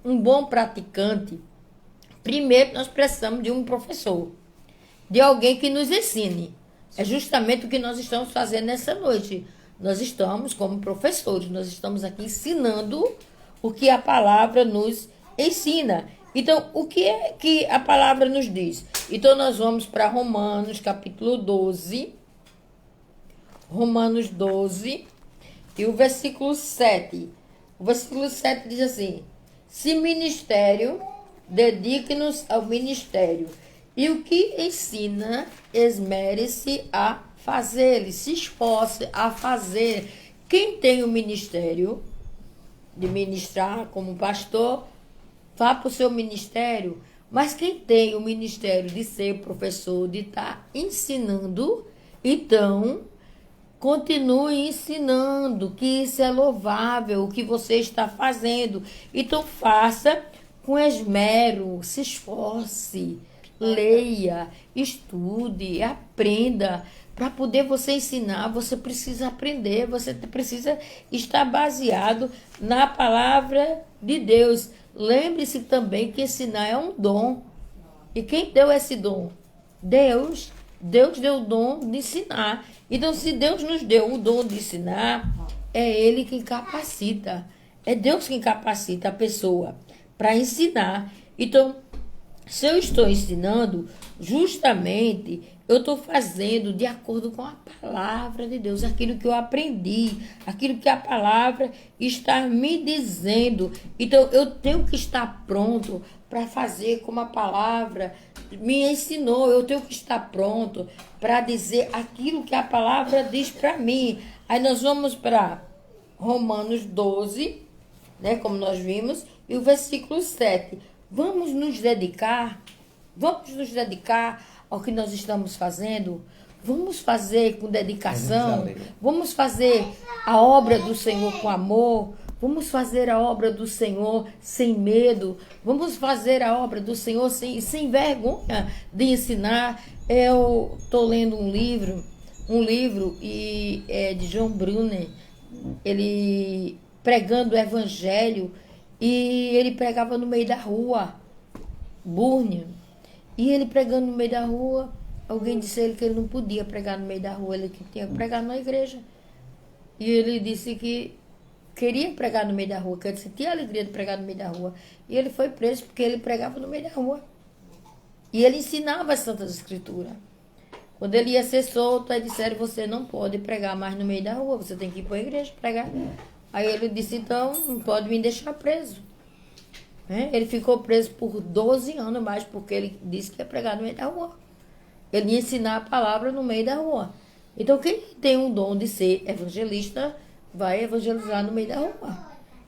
um bom praticante, primeiro nós precisamos de um professor, de alguém que nos ensine. É justamente o que nós estamos fazendo nessa noite. Nós estamos, como professores, nós estamos aqui ensinando o que a palavra nos ensina. Então, o que é que a palavra nos diz? Então, nós vamos para Romanos, capítulo 12. Romanos 12, e o versículo 7. O versículo 7 diz assim, se ministério, dedique-nos ao ministério. E o que ensina, esmere-se a fazer, se esforce a fazer. Quem tem o ministério de ministrar como pastor, vá para o seu ministério. Mas quem tem o ministério de ser professor, de estar ensinando, então continue ensinando, que isso é louvável, o que você está fazendo. Então faça com esmero, se esforce. Leia, estude, aprenda. Para poder você ensinar, você precisa aprender, você precisa estar baseado na palavra de Deus. Lembre-se também que ensinar é um dom. E quem deu esse dom? Deus. Deus deu o dom de ensinar. Então, se Deus nos deu o dom de ensinar, é Ele quem capacita. É Deus quem capacita a pessoa para ensinar. Então, se eu estou ensinando, justamente eu estou fazendo de acordo com a palavra de Deus, aquilo que eu aprendi, aquilo que a palavra está me dizendo. Então, eu tenho que estar pronto para fazer como a palavra me ensinou. Eu tenho que estar pronto para dizer aquilo que a palavra diz para mim. Aí nós vamos para Romanos 12, né, como nós vimos, e o versículo 7. Vamos nos dedicar ao que nós estamos fazendo. Vamos fazer com dedicação. Vamos fazer a obra do Senhor com amor. Vamos fazer a obra do Senhor sem medo. Vamos fazer a obra do Senhor sem vergonha de ensinar. Eu estou lendo um livro e é de John Brunner. Ele pregando o evangelho. E ele pregava no meio da rua, Burnia. E ele pregando no meio da rua, alguém disse a ele que ele não podia pregar no meio da rua, ele que tinha que pregar na igreja. E ele disse que queria pregar no meio da rua, que ele sentia alegria de pregar no meio da rua. E ele foi preso porque ele pregava no meio da rua. E ele ensinava as Santas Escrituras. Quando ele ia ser solto, aí disseram, você não pode pregar mais no meio da rua, você tem que ir para a igreja pregar. Aí ele disse, então, não pode me deixar preso. Ele ficou preso por 12 anos mais, porque ele disse que ia pregar no meio da rua. Ele ia ensinar a palavra no meio da rua. Então, quem tem um dom de ser evangelista, vai evangelizar no meio da rua.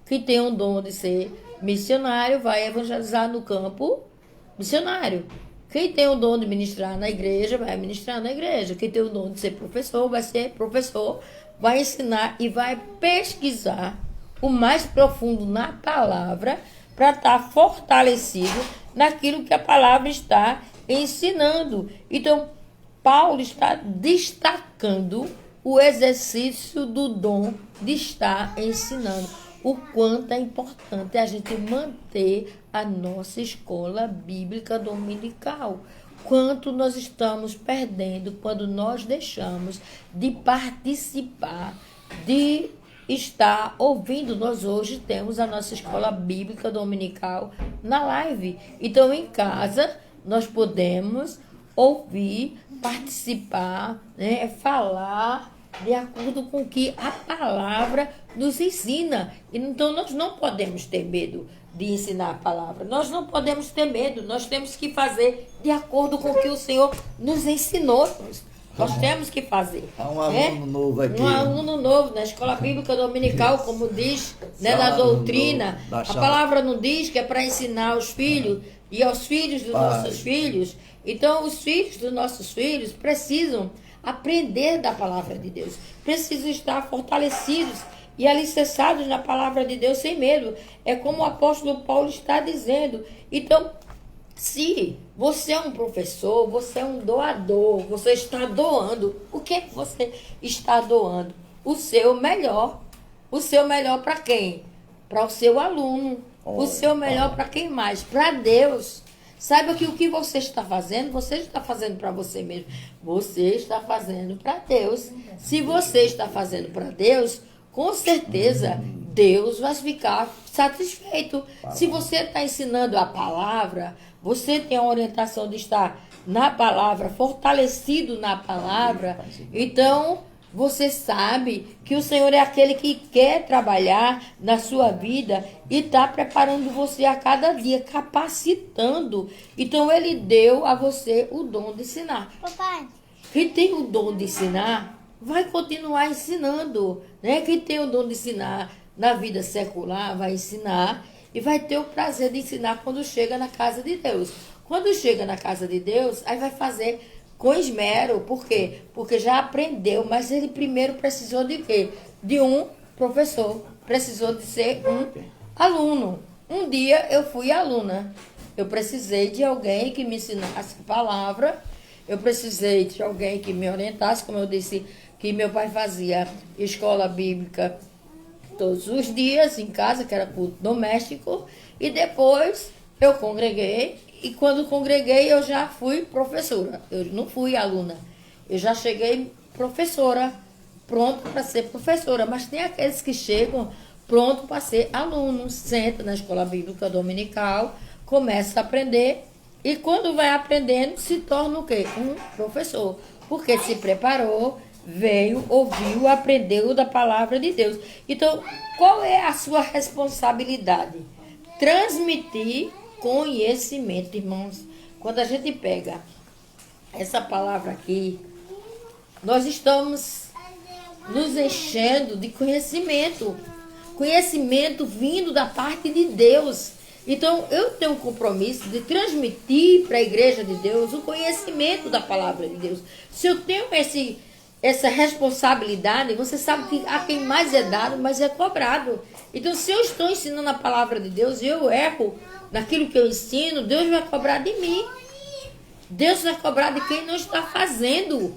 Quem tem um dom de ser missionário, vai evangelizar no campo missionário. Quem tem o dom de ministrar na igreja, vai ministrar na igreja. Quem tem o dom de ser professor, vai ser professor, vai ensinar e vai pesquisar o mais profundo na palavra para estar fortalecido naquilo que a palavra está ensinando. Então, Paulo está destacando o exercício do dom de estar ensinando. O quanto é importante a gente manter a nossa escola bíblica dominical. Quanto nós estamos perdendo quando nós deixamos de participar, de estar ouvindo. Nós hoje temos a nossa escola bíblica dominical na live. Então, em casa, nós podemos ouvir, participar, né, falar de acordo com o que a palavra nos ensina. Então, nós não podemos ter medo de ensinar a palavra. Nós não podemos ter medo. Nós temos que fazer de acordo com o que o Senhor nos ensinou. Nós temos que fazer. Há um aluno novo aqui. Um aluno novo na escola bíblica dominical, como diz, né, na doutrina. A palavra não diz que é para ensinar os filhos e aos filhos dos nossos filhos. Então, os filhos dos nossos filhos precisam aprender da palavra de Deus. Precisam estar fortalecidos e alicerçados na palavra de Deus sem medo. É como o apóstolo Paulo está dizendo. Então, se você é um professor, você é um doador, você está doando, o que você está doando? O seu melhor. O seu melhor para quem? Para o seu aluno. O seu melhor para quem mais? Para Deus. Saiba que o que você está fazendo para você mesmo. Você está fazendo para Deus. Se você está fazendo para Deus, com certeza Deus vai ficar satisfeito. Se você está ensinando a palavra, você tem a orientação de estar na palavra, fortalecido na palavra, então você sabe que o Senhor é aquele que quer trabalhar na sua vida e está preparando você a cada dia, capacitando. Então ele deu a você o dom de ensinar. Papai. Quem tem o dom de ensinar, vai continuar ensinando, né? Quem tem o dom de ensinar na vida secular, vai ensinar e vai ter o prazer de ensinar quando chega na casa de Deus. Quando chega na casa de Deus, aí vai fazer com esmero. Por quê? Porque já aprendeu, mas ele primeiro precisou de quê? De um professor. Precisou de ser um aluno. Um dia eu fui aluna. Eu precisei de alguém que me ensinasse a palavra. Eu precisei de alguém que me orientasse, como eu disse, que meu pai fazia escola bíblica todos os dias em casa, que era culto doméstico, e depois eu congreguei, e quando congreguei eu já fui professora, eu não fui aluna, eu já cheguei professora, pronto para ser professora, mas tem aqueles que chegam pronto para ser aluno, senta na escola bíblica dominical, começa a aprender, e quando vai aprendendo se torna o quê? Um professor, porque se preparou, veio, ouviu, aprendeu da palavra de Deus. Então, qual é a sua responsabilidade? Transmitir conhecimento, irmãos. Quando a gente pega essa palavra aqui, nós estamos nos enchendo de conhecimento. Conhecimento vindo da parte de Deus. Então, eu tenho um compromisso de transmitir para a igreja de Deus o conhecimento da palavra de Deus. Se eu tenho essa responsabilidade, você sabe que a quem mais é dado, mais é cobrado. Então, se eu estou ensinando a palavra de Deus e eu erro naquilo que eu ensino, Deus vai cobrar de mim. Deus vai cobrar de quem não está fazendo.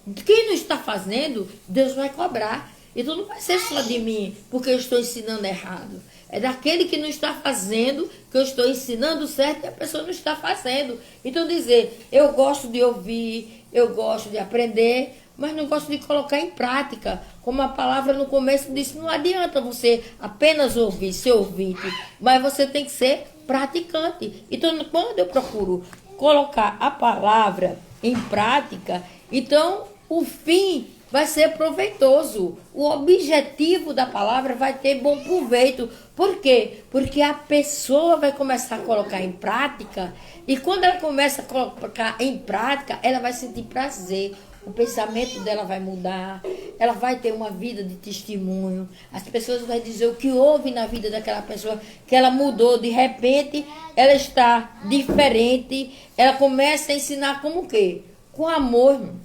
De quem não está fazendo, Deus vai cobrar. Então, não vai ser só de mim, porque eu estou ensinando errado. É daquele que não está fazendo, que eu estou ensinando certo e a pessoa não está fazendo. Então, dizer, eu gosto de ouvir, eu gosto de aprender, mas não gosto de colocar em prática. Como a palavra no começo disse, não adianta você apenas ouvir, ser ouvinte, mas você tem que ser praticante. Então, quando eu procuro colocar a palavra em prática, então o fim vai ser proveitoso. O objetivo da palavra vai ter bom proveito. Por quê? Porque a pessoa vai começar a colocar em prática, e quando ela começa a colocar em prática, ela vai sentir prazer. O pensamento dela vai mudar, ela vai ter uma vida de testemunho. As pessoas vão dizer o que houve na vida daquela pessoa, que ela mudou, de repente ela está diferente. Ela começa a ensinar como o quê? Com amor, irmão.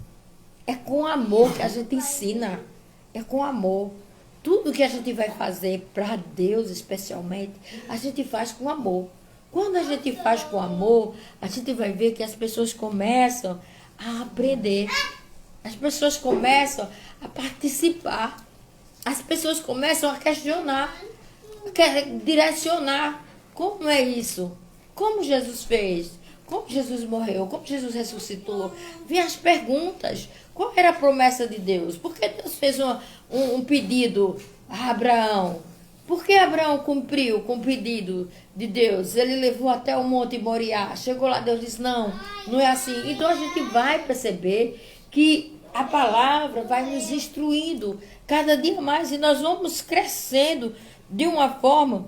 É com amor que a gente ensina. É com amor. Tudo que a gente vai fazer para Deus, especialmente, a gente faz com amor. Quando a gente faz com amor, a gente vai ver que as pessoas começam a aprender. As pessoas começam a participar. As pessoas começam a questionar, a direcionar. Como é isso? Como Jesus fez? Como Jesus morreu? Como Jesus ressuscitou? Vem as perguntas. Qual era a promessa de Deus? Por que Deus fez um pedido a Abraão? Por que Abraão cumpriu com o pedido de Deus? Ele levou até o Monte Moriá. Chegou lá, Deus disse, não é assim. Então a gente vai perceber que a palavra vai nos instruindo cada dia mais. E nós vamos crescendo de uma forma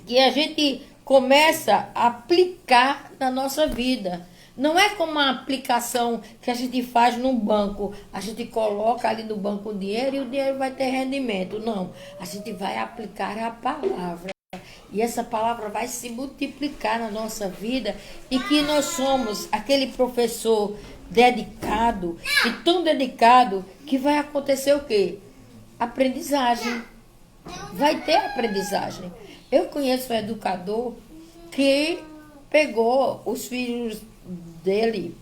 que a gente começa a aplicar na nossa vida. Não é como uma aplicação que a gente faz num banco. A gente coloca ali no banco o dinheiro e o dinheiro vai ter rendimento. Não, a gente vai aplicar a palavra. E essa palavra vai se multiplicar na nossa vida e que nós somos aquele professor dedicado e tão dedicado que vai acontecer o quê? Aprendizagem. Vai ter aprendizagem. Eu conheço um educador que pegou os filhos dele,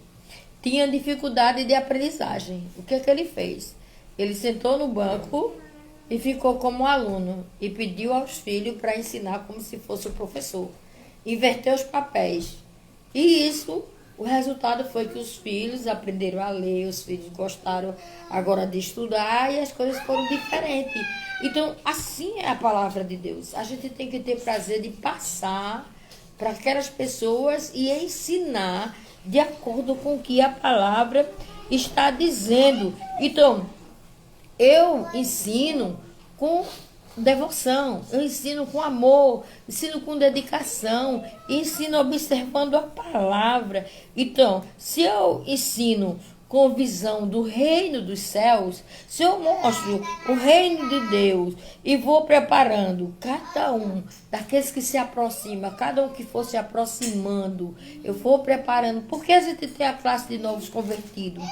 tinha dificuldade de aprendizagem. O que é que ele fez? Ele sentou no banco e ficou como aluno e pediu aos filhos para ensinar como se fosse o professor. Inverteu os papéis. E isso, o resultado foi que os filhos aprenderam a ler, os filhos gostaram agora de estudar e as coisas foram diferentes. Então, assim é a palavra de Deus. A gente tem que ter prazer de passar para aquelas pessoas e ensinar de acordo com o que a palavra está dizendo. Então, eu ensino com devoção, eu ensino com amor, ensino com dedicação, ensino observando a palavra. Então, se eu ensino com visão do reino dos céus, se eu mostro o reino de Deus e vou preparando cada um daqueles que se aproxima, cada um que for se aproximando, eu vou preparando, porque a gente tem a classe de novos convertidos,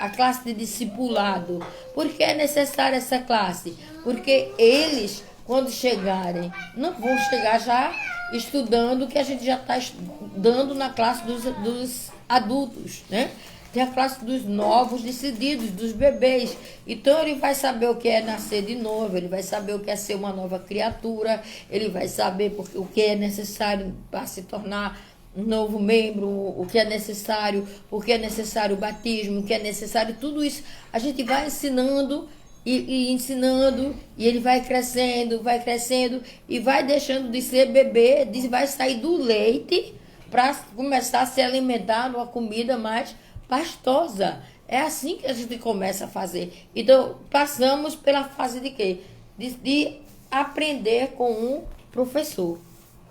a classe de discipulado. Por que é necessária essa classe? Porque eles, quando chegarem, não vão chegar já estudando o que a gente já está dando na classe dos adultos, né? Tem a classe dos novos decididos, dos bebês. Então ele vai saber o que é nascer de novo, ele vai saber o que é ser uma nova criatura, ele vai saber o que é necessário para se tornar um novo membro, o que é necessário o batismo, o que é necessário, tudo isso a gente vai ensinando e ensinando, e ele vai crescendo e vai deixando de ser bebê, vai sair do leite para começar a se alimentar de uma comida mais pastosa. É assim que a gente começa a fazer. Então, passamos pela fase de quê? De aprender com um professor.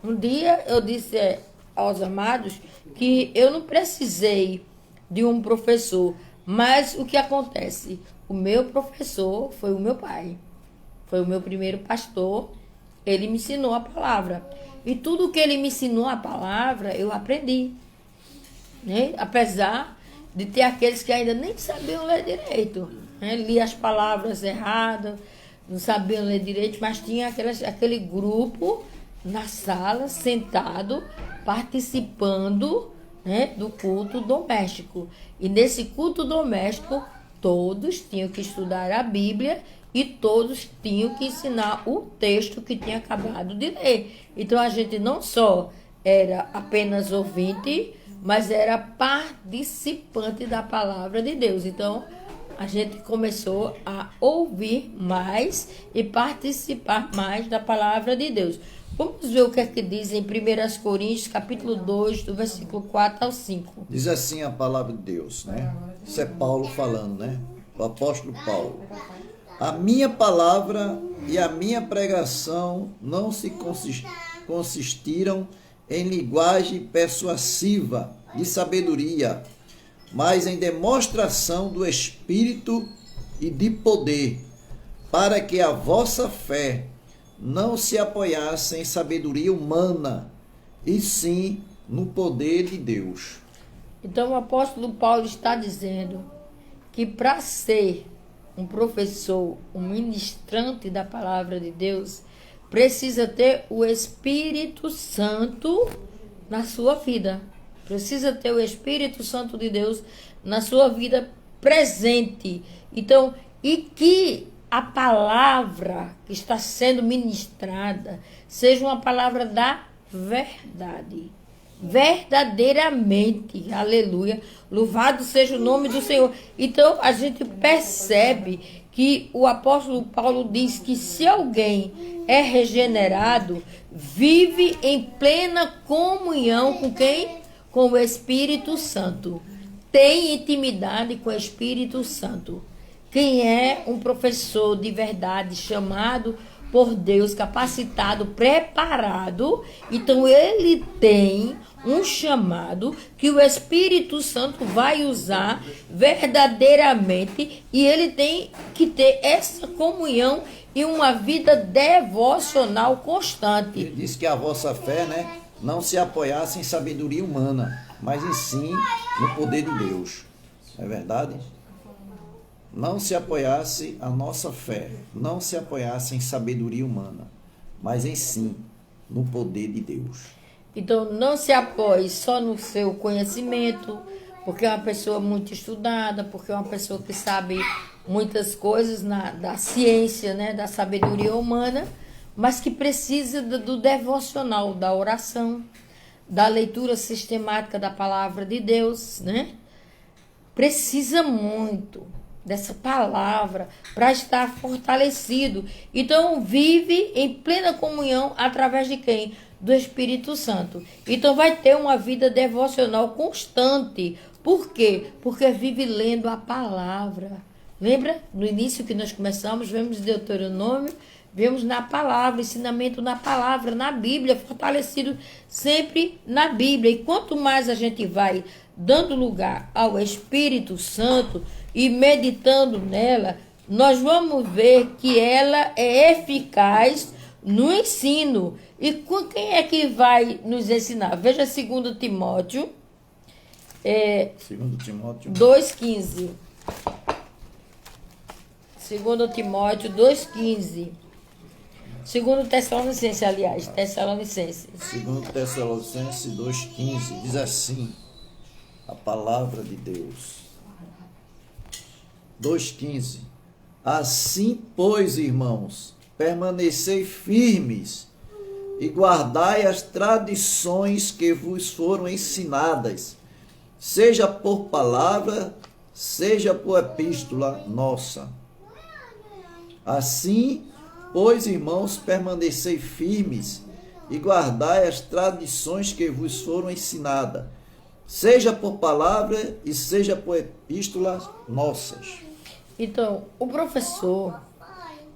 Um dia eu disse aos amados que eu não precisei de um professor, mas o que acontece? O meu professor foi o meu pai. Foi o meu primeiro pastor. Ele me ensinou a palavra. E tudo que ele me ensinou a palavra, eu aprendi. Né? Apesar de ter aqueles que ainda nem sabiam ler direito, né? Lia as palavras erradas, não sabiam ler direito, mas tinha aquele grupo na sala, sentado, participando, né, do culto doméstico. E nesse culto doméstico, todos tinham que estudar a Bíblia e todos tinham que ensinar o texto que tinha acabado de ler. Então a gente não só era apenas ouvinte, mas era participante da palavra de Deus. Então, a gente começou a ouvir mais e participar mais da palavra de Deus. Vamos ver o que é que diz em 1 Coríntios, capítulo 2, do versículo 4 ao 5. Diz assim a palavra de Deus, né? Isso é Paulo falando, né? O apóstolo Paulo. A minha palavra e a minha pregação não se consistiram em linguagem persuasiva de sabedoria, mas em demonstração do Espírito e de poder, para que a vossa fé não se apoiasse em sabedoria humana, e sim no poder de Deus. Então o apóstolo Paulo está dizendo que para ser um professor, um ministrante da palavra de Deus, precisa ter o Espírito Santo na sua vida. Precisa ter o Espírito Santo de Deus na sua vida presente. Então, e que a palavra que está sendo ministrada seja uma palavra da verdade. Verdadeiramente. Aleluia. Louvado seja o nome do Senhor. Então, a gente percebe que o apóstolo Paulo diz que se alguém é regenerado, vive em plena comunhão com quem? Com o Espírito Santo. Tem intimidade com o Espírito Santo. Quem é um professor de verdade chamado por Deus, capacitado, preparado. Então ele tem um chamado que o Espírito Santo vai usar verdadeiramente, e ele tem que ter essa comunhão e uma vida devocional constante. Ele diz que a vossa fé, né, não se apoiasse em sabedoria humana, mas em sim no poder de Deus. Não é verdade? Não se apoiasse a nossa fé, não se apoiasse em sabedoria humana, mas em sim no poder de Deus. Então, não se apoie só no seu conhecimento, porque é uma pessoa muito estudada, porque é uma pessoa que sabe muitas coisas da ciência, né, da sabedoria humana, mas que precisa do devocional, da oração, da leitura sistemática da palavra de Deus, né? Precisa muito dessa palavra para estar fortalecido. Então, vive em plena comunhão através de quem? Do Espírito Santo. Então, vai ter uma vida devocional constante. Por quê? Porque vive lendo a palavra. Lembra? No início que nós começamos, vemos Deuteronômio, vemos na palavra, ensinamento na palavra, na Bíblia, fortalecido sempre na Bíblia. E quanto mais a gente vai dando lugar ao Espírito Santo e meditando nela, nós vamos ver que ela é eficaz no ensino. E com quem é que vai nos ensinar? Veja 2 Timóteo, 2 Timóteo 2,15. 2 Timóteo 2,15. 2 Tessalonicenses, aliás, Tessalonicenses. 2 Tessalonicenses 2,15 diz assim, a palavra de Deus. 2,15. Assim, pois, irmãos, permanecei firmes e guardai as tradições que vos foram ensinadas, seja por palavra, seja por epístola nossa. Assim, pois, irmãos, permanecei firmes e guardai as tradições que vos foram ensinadas, seja por palavra e seja por epístolas nossas. Então, o professor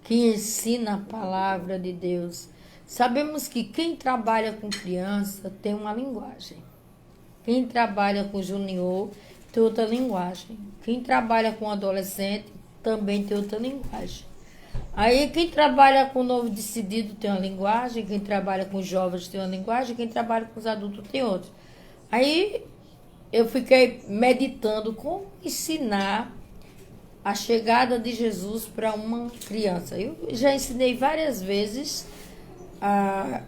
que ensina a palavra de Deus, sabemos que quem trabalha com criança tem uma linguagem. Quem trabalha com junior tem outra linguagem. Quem trabalha com adolescente também tem outra linguagem. Aí quem trabalha com novo decidido tem uma linguagem, quem trabalha com jovens tem uma linguagem, quem trabalha com os adultos tem outra. Aí eu fiquei meditando como ensinar a chegada de Jesus para uma criança. Eu já ensinei várias vezes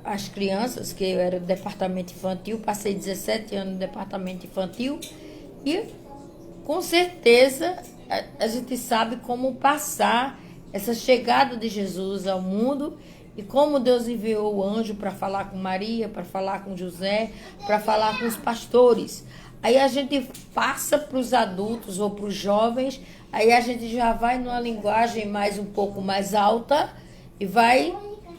as crianças, que eu era do departamento infantil, passei 17 anos no departamento infantil, e com certeza a gente sabe como passar essa chegada de Jesus ao mundo e como Deus enviou o anjo para falar com Maria, para falar com José, para falar com os pastores. Aí a gente passa para os adultos ou para os jovens, aí a gente já vai numa linguagem um pouco mais alta e vai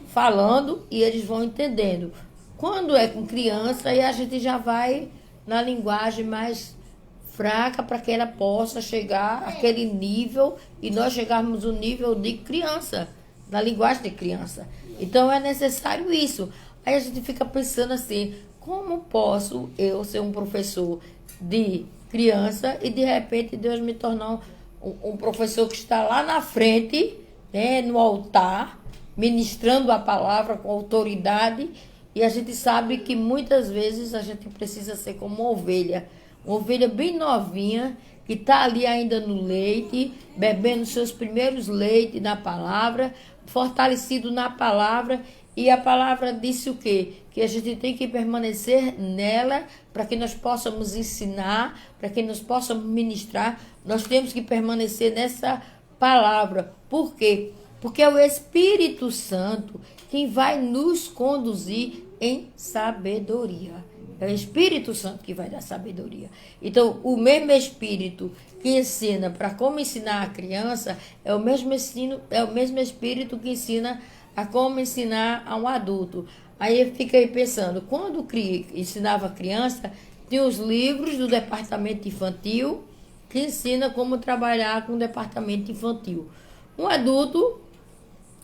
falando e eles vão entendendo. Quando é com criança, aí a gente já vai na linguagem mais fraca para que ela possa chegar àquele nível e nós chegarmos no nível de criança, na linguagem de criança. Então é necessário isso. Aí a gente fica pensando assim, como posso eu ser um professor de criança e de repente Deus me tornar um professor que está lá na frente, né, no altar, ministrando a palavra com autoridade, e a gente sabe que muitas vezes a gente precisa ser como uma ovelha bem novinha, que está ali ainda no leite, bebendo seus primeiros leites na palavra, fortalecido na palavra, e a palavra disse o quê? Que a gente tem que permanecer nela para que nós possamos ensinar, para que nós possamos ministrar, nós temos que permanecer nessa palavra. Por quê? Porque é o Espírito Santo quem vai nos conduzir em sabedoria. É o Espírito Santo que vai dar sabedoria. Então, o mesmo Espírito que ensina para como ensinar a criança é o mesmo Espírito que ensina a como ensinar a um adulto. Aí eu fiquei pensando, quando ensinava a criança, tinha os livros do departamento infantil que ensina como trabalhar com o departamento infantil. Um adulto,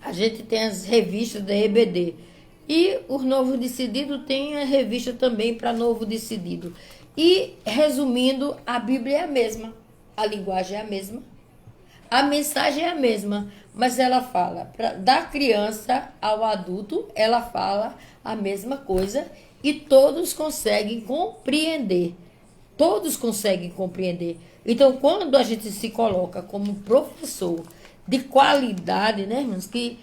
A gente tem as revistas da EBD. E o Novo Decidido tem a revista também para Novo Decidido. E, resumindo, a Bíblia é a mesma. A linguagem é a mesma. A mensagem é a mesma. Mas ela fala, da criança ao adulto, ela fala a mesma coisa. E todos conseguem compreender. Todos conseguem compreender. Então, quando a gente se coloca como professor de qualidade, né, irmãos? Que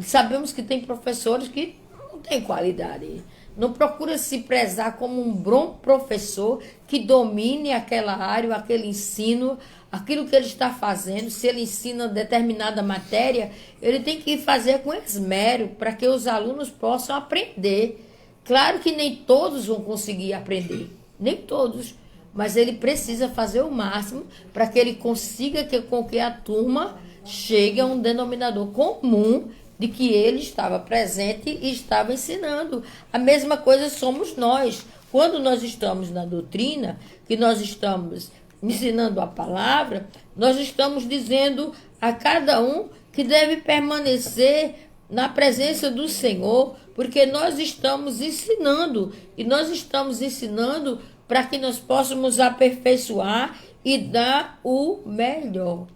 sabemos que tem professores que não têm qualidade. Não procura se prezar como um bom professor que domine aquela área, aquele ensino, aquilo que ele está fazendo. Se ele ensina determinada matéria, ele tem que fazer com esmero para que os alunos possam aprender. Claro que nem todos vão conseguir aprender, nem todos, mas ele precisa fazer o máximo para que ele consiga com que a turma chegue a um denominador comum de que ele estava presente e estava ensinando. A mesma coisa somos nós. Quando nós estamos na doutrina, que nós estamos ensinando a palavra, nós estamos dizendo a cada um que deve permanecer na presença do Senhor, porque nós estamos ensinando, e nós estamos ensinando para que nós possamos aperfeiçoar e dar o melhor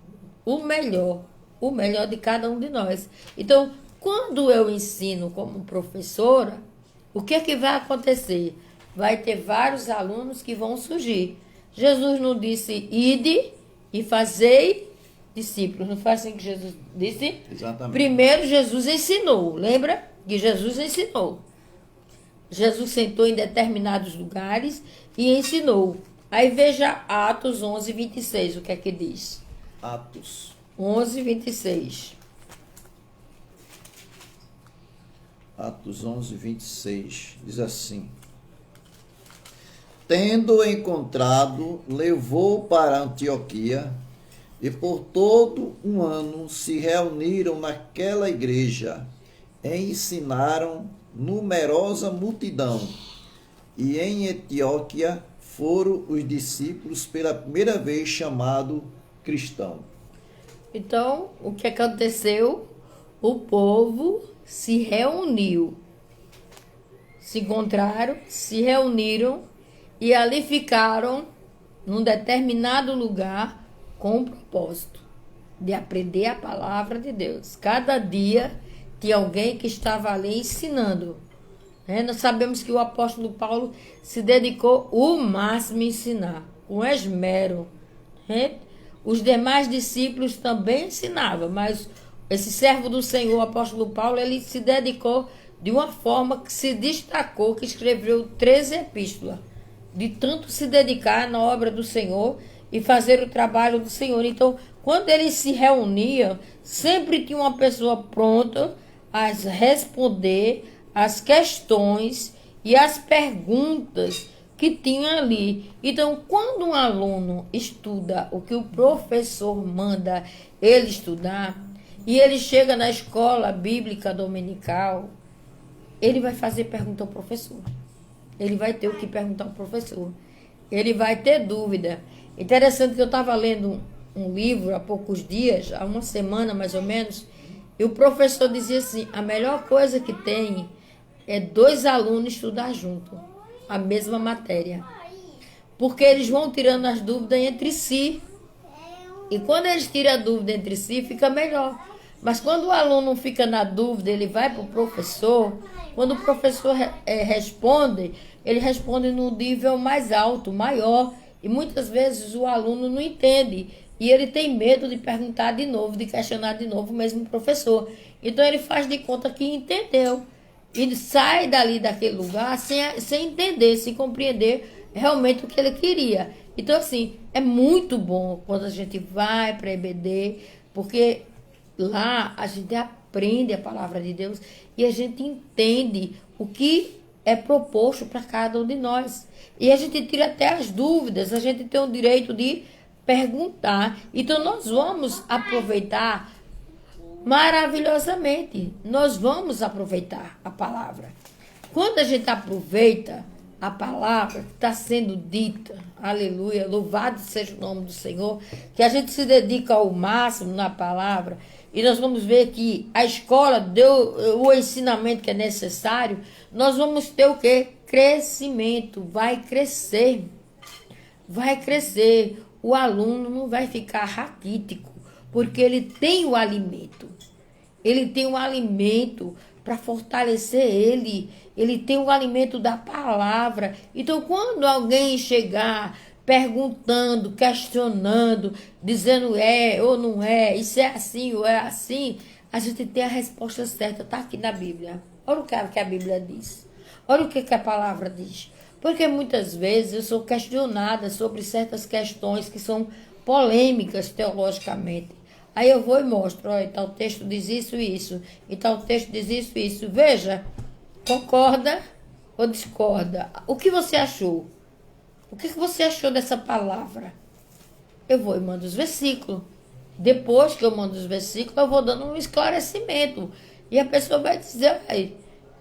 de cada um de nós. Então, quando eu ensino como professora, o que é que vai acontecer? Vai ter vários alunos que vão surgir. Jesus não disse, ide e fazei discípulos. Não foi assim que Jesus disse? Exatamente. Primeiro Jesus ensinou. Lembra que Jesus ensinou? Jesus sentou em determinados lugares e ensinou. Aí veja Atos 11, 26, o que é que diz? Atos 11, 26. Atos 11, 26, diz assim: tendo encontrado, levou para Antioquia, e por todo um ano se reuniram naquela igreja, e ensinaram numerosa multidão. E em Antioquia foram os discípulos pela primeira vez chamados cristãos. Então, o que aconteceu? O povo se reuniu, se encontraram, se reuniram e ali ficaram num determinado lugar com um propósito de aprender a palavra de Deus. Cada dia tinha alguém que estava ali ensinando. Nós sabemos que o apóstolo Paulo se dedicou o máximo a ensinar, com esmero. Os demais discípulos também ensinavam, mas esse servo do Senhor, o apóstolo Paulo, ele se dedicou de uma forma que se destacou, que escreveu 13 epístolas, de tanto se dedicar na obra do Senhor e fazer o trabalho do Senhor. Então, quando eles se reuniam, sempre tinha uma pessoa pronta a responder as questões e as perguntas que tinha ali. Então, quando um aluno estuda o que o professor manda ele estudar, e ele chega na escola bíblica dominical, ele vai fazer pergunta ao professor. Ele vai ter o que perguntar ao professor. Ele vai ter dúvida. Interessante que eu estava lendo um livro há poucos dias, há uma semana mais ou menos, e o professor dizia assim, a melhor coisa que tem é 2 alunos estudar junto a mesma matéria. Porque eles vão tirando as dúvidas entre si. E quando eles tiram a dúvida entre si, fica melhor. Mas quando o aluno fica na dúvida, ele vai para o professor. Quando o professor responde, ele responde no nível mais alto, maior. E muitas vezes o aluno não entende. E ele tem medo de perguntar de novo, de questionar de novo o mesmo professor. Então ele faz de conta que entendeu. E sai dali daquele lugar sem entender, sem compreender realmente o que ele queria. Então, assim, é muito bom quando a gente vai para a EBD, porque lá a gente aprende a palavra de Deus e a gente entende o que é proposto para cada um de nós. E a gente tira até as dúvidas, a gente tem o direito de perguntar. Então, nós vamos aproveitar maravilhosamente. Nós vamos aproveitar a palavra. Quando a gente aproveita a palavra que está sendo dita, aleluia, louvado seja o nome do Senhor, que a gente se dedica ao máximo na palavra, e nós vamos ver que a escola deu o ensinamento que é necessário, nós vamos ter o quê? Crescimento, vai crescer. Vai crescer. O aluno não vai ficar raquítico, porque ele tem o alimento. Ele tem o alimento para fortalecer ele. Ele tem o alimento da palavra. Então, quando alguém chegar perguntando, questionando, dizendo é ou não é, isso é assim ou é assim, a gente tem a resposta certa. Está aqui na Bíblia. Olha o que a Bíblia diz. Olha o que a palavra diz. Porque muitas vezes eu sou questionada sobre certas questões que são polêmicas teologicamente. Aí eu vou e mostro, olha, tal texto diz isso e isso, e tal texto diz isso e isso. Veja, concorda ou discorda? O que você achou? O que você achou dessa palavra? Eu vou e mando os versículos. Depois que eu mando os versículos, eu vou dando um esclarecimento. E a pessoa vai dizer,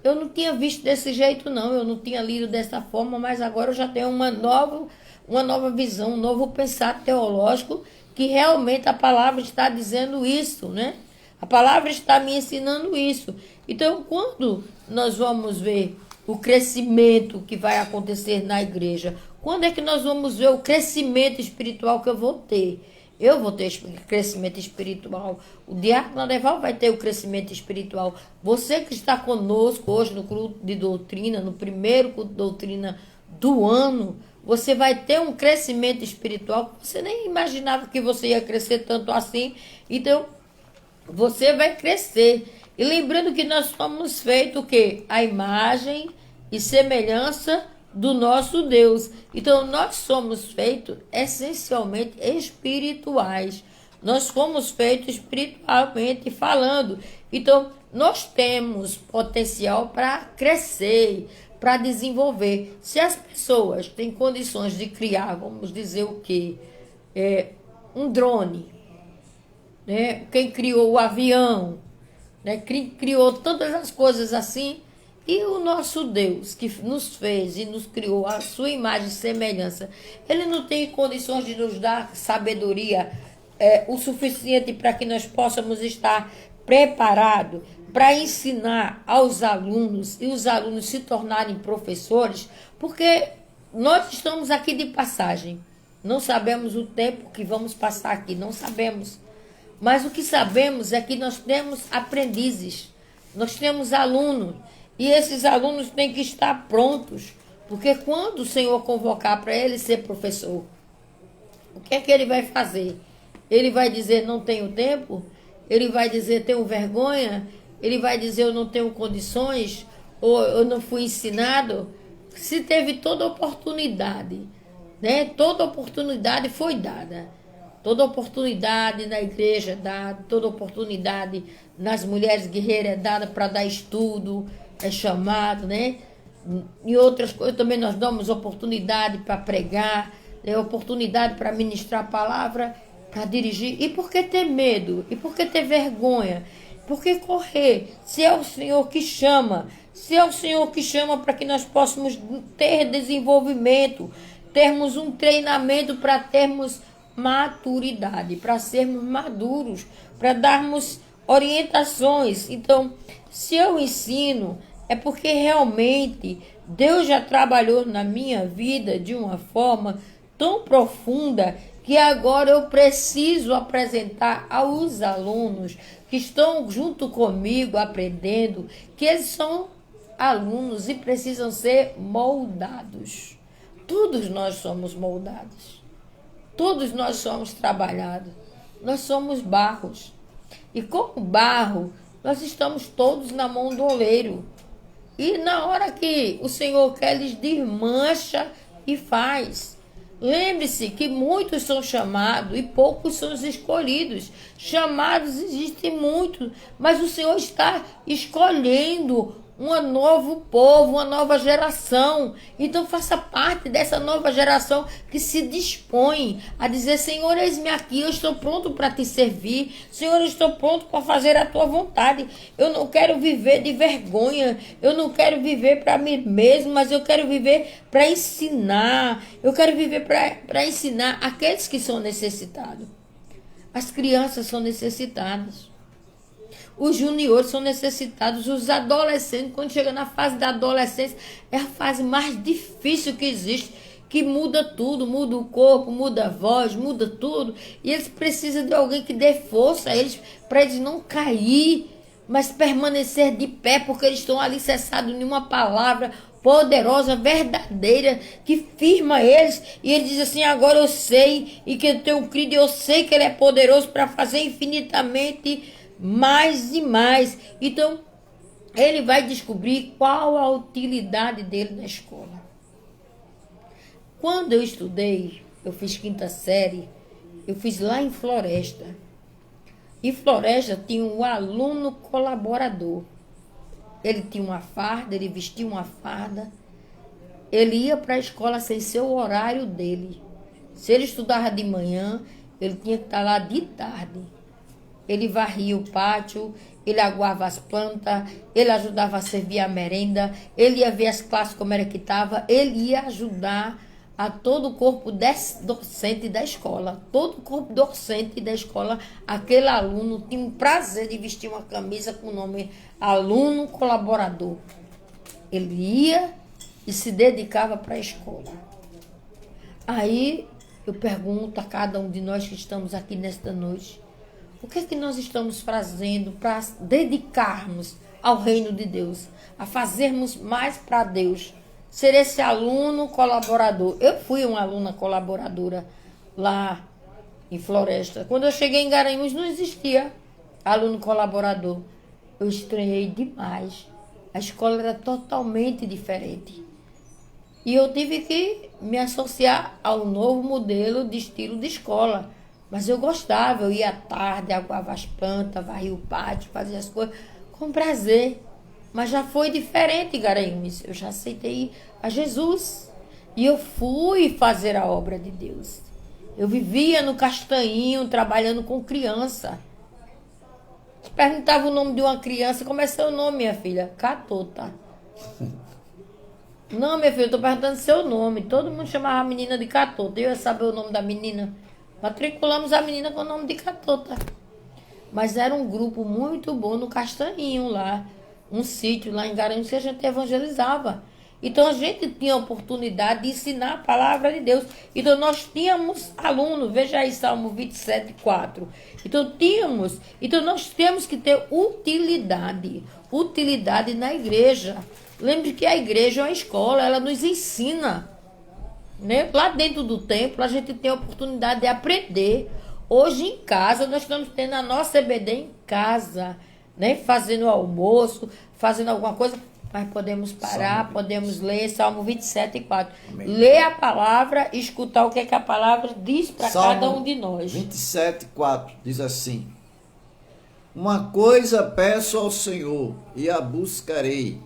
eu não tinha visto desse jeito não, eu não tinha lido dessa forma, mas agora eu já tenho uma nova visão, um novo pensar teológico, que realmente a palavra está dizendo isso, né? A palavra está me ensinando isso. Então, quando nós vamos ver o crescimento que vai acontecer na igreja, quando é que nós vamos ver o crescimento espiritual que eu vou ter? Eu vou ter crescimento espiritual. O diácono Adeval vai ter o crescimento espiritual. Você que está conosco hoje no culto de doutrina, no primeiro culto de doutrina do ano, você vai ter um crescimento espiritual que você nem imaginava que você ia crescer tanto assim. Então, você vai crescer. E lembrando que nós somos feitos o quê? A imagem e semelhança do nosso Deus. Então, nós somos feitos essencialmente espirituais. Nós fomos feitos espiritualmente falando. Então, nós temos potencial para crescer, para desenvolver. Se as pessoas têm condições de criar, vamos dizer o quê? Um drone, né? Quem criou o avião, né? Criou tantas as coisas assim. E o nosso Deus, que nos fez e nos criou a sua imagem e semelhança, ele não tem condições de nos dar sabedoria o suficiente para que nós possamos estar preparados para ensinar aos alunos e os alunos se tornarem professores, porque nós estamos aqui de passagem. Não sabemos o tempo que vamos passar aqui, não sabemos. Mas o que sabemos é que nós temos aprendizes, nós temos alunos. E esses alunos têm que estar prontos, porque quando o Senhor convocar para ele ser professor, o que é que ele vai fazer? Ele vai dizer, não tenho tempo? Ele vai dizer, tenho vergonha? Ele vai dizer, eu não tenho condições? Ou eu não fui ensinado? Se teve toda oportunidade, né? Toda oportunidade foi dada. Toda oportunidade na igreja é dada, toda oportunidade nas mulheres guerreiras é dada para dar estudo, é chamado, né? E outras coisas também nós damos oportunidade para pregar, oportunidade para ministrar a palavra, para dirigir. E por que ter medo? E por que ter vergonha? Por que correr? Se é o Senhor que chama, se é o Senhor que chama para que nós possamos ter desenvolvimento, termos um treinamento para termos maturidade, para sermos maduros, para darmos orientações. Então, se eu ensino, é porque realmente Deus já trabalhou na minha vida de uma forma tão profunda que agora eu preciso apresentar aos alunos que estão junto comigo aprendendo que eles são alunos e precisam ser moldados. Todos nós somos moldados. Todos nós somos trabalhados. Nós somos barros. E como barro, nós estamos todos na mão do oleiro. E na hora que o Senhor quer, eles desmancha e faz. Lembre-se que muitos são chamados e poucos são os escolhidos. Chamados existem muitos, mas o Senhor está escolhendo um novo povo, uma nova geração. Então faça parte dessa nova geração que se dispõe a dizer, Senhor, eis-me aqui, eu estou pronto para te servir. Senhor, eu estou pronto para fazer a tua vontade. Eu não quero viver de vergonha, eu não quero viver para mim mesmo, mas eu quero viver para ensinar. Eu quero viver para ensinar aqueles que são necessitados. As crianças são necessitadas. Os juniores são necessitados, os adolescentes, quando chega na fase da adolescência, é a fase mais difícil que existe, que muda tudo, muda o corpo, muda a voz, muda tudo. E eles precisam de alguém que dê força a eles, para eles não cair, mas permanecer de pé, porque eles estão alicerçados em uma palavra poderosa, verdadeira, que firma eles. E ele diz assim: agora eu sei, e que eu tenho crido, eu sei que ele é poderoso para fazer infinitamente mais e mais. Então, ele vai descobrir qual a utilidade dele na escola. Quando eu estudei, eu fiz 5ª série, eu fiz lá em Floresta. Em Floresta tinha um aluno colaborador. Ele tinha uma farda, ele vestia uma farda. Ele ia para a escola sem ser o horário dele. Se ele estudava de manhã, ele tinha que estar lá de tarde. Ele varria o pátio, ele aguava as plantas, ele ajudava a servir a merenda, ele ia ver as classes como era que estava, ele ia ajudar a todo o corpo docente da escola. Todo o corpo docente da escola, aquele aluno tinha um prazer de vestir uma camisa com o nome aluno colaborador. Ele ia e se dedicava para a escola. Aí eu pergunto a cada um de nós que estamos aqui nesta noite: o que é que nós estamos fazendo para dedicarmos ao reino de Deus, a fazermos mais para Deus? Ser esse aluno colaborador. Eu fui uma aluna colaboradora lá em Floresta. Quando eu cheguei em Garanhuns, não existia aluno colaborador. Eu estranhei demais. A escola era totalmente diferente. E eu tive que me associar ao novo modelo de estilo de escola. Mas eu gostava, eu ia à tarde, aguava as plantas, varria o pátio, fazia as coisas com prazer. Mas já foi diferente, Garanhuns. Eu já aceitei a Jesus. E eu fui fazer a obra de Deus. Eu vivia no Castanhinho, trabalhando com criança. Perguntava o nome de uma criança. Como é seu nome, minha filha? Catota. Não, minha filha, eu estou perguntando seu nome. Todo mundo chamava a menina de Catota. Eu ia saber o nome da menina. Matriculamos a menina com o nome de Catota. Mas era um grupo muito bom no Castanhinho lá. Um sítio lá em Garanhuns que a gente evangelizava. Então a gente tinha a oportunidade de ensinar a palavra de Deus. Então nós tínhamos alunos, veja aí Salmo 27:4. Então nós temos que ter utilidade na igreja. Lembre que a igreja é uma escola, ela nos ensina, né? Lá dentro do templo a gente tem a oportunidade de aprender. Hoje em casa nós estamos tendo a nossa EBD em casa, né? Fazendo almoço, fazendo alguma coisa, mas podemos parar, podemos ler Salmo 27:4. Ler a palavra e escutar o que é que a palavra diz para cada um de nós. 27:4 diz assim: uma coisa peço ao Senhor e a buscarei,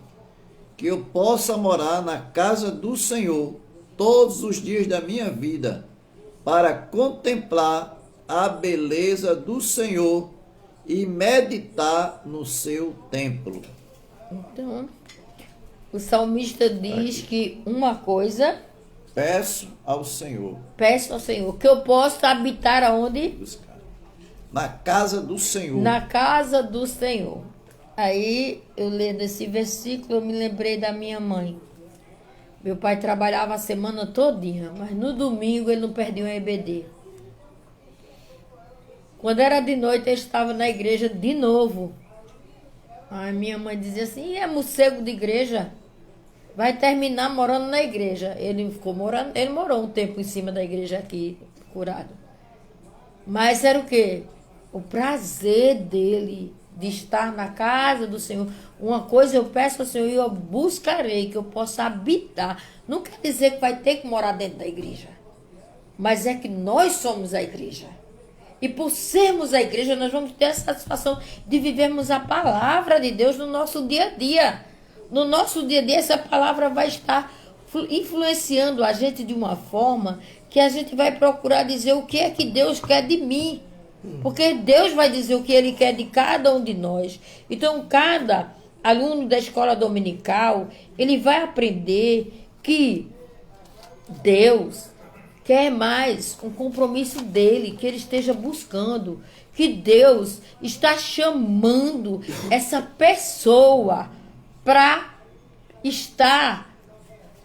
que eu possa morar na casa do Senhor todos os dias da minha vida, para contemplar a beleza do Senhor e meditar no seu templo. Então, o salmista diz que uma coisa peço ao Senhor, que eu possa habitar aonde? Buscar. Na casa do Senhor. Na casa do Senhor. Aí, eu lendo esse versículo, eu me lembrei da minha mãe. Meu pai trabalhava a semana todinha, mas no domingo ele não perdia um EBD. Quando era de noite, eu estava na igreja de novo. Aí minha mãe dizia assim: é morcego de igreja? Vai terminar morando na igreja. Ele morou um tempo em cima da igreja aqui, curado. Mas era o quê? O prazer dele de estar na casa do Senhor. Uma coisa eu peço ao Senhor e eu buscarei, que eu possa habitar. Não quer dizer que vai ter que morar dentro da igreja. Mas é que nós somos a igreja. E por sermos a igreja, nós vamos ter a satisfação de vivermos a palavra de Deus no nosso dia a dia. No nosso dia a dia, essa palavra vai estar influenciando a gente de uma forma que a gente vai procurar dizer o que é que Deus quer de mim. Porque Deus vai dizer o que Ele quer de cada um de nós. Então, cada aluno da escola dominical, ele vai aprender que Deus quer mais um compromisso dele, que ele esteja buscando, que Deus está chamando essa pessoa para estar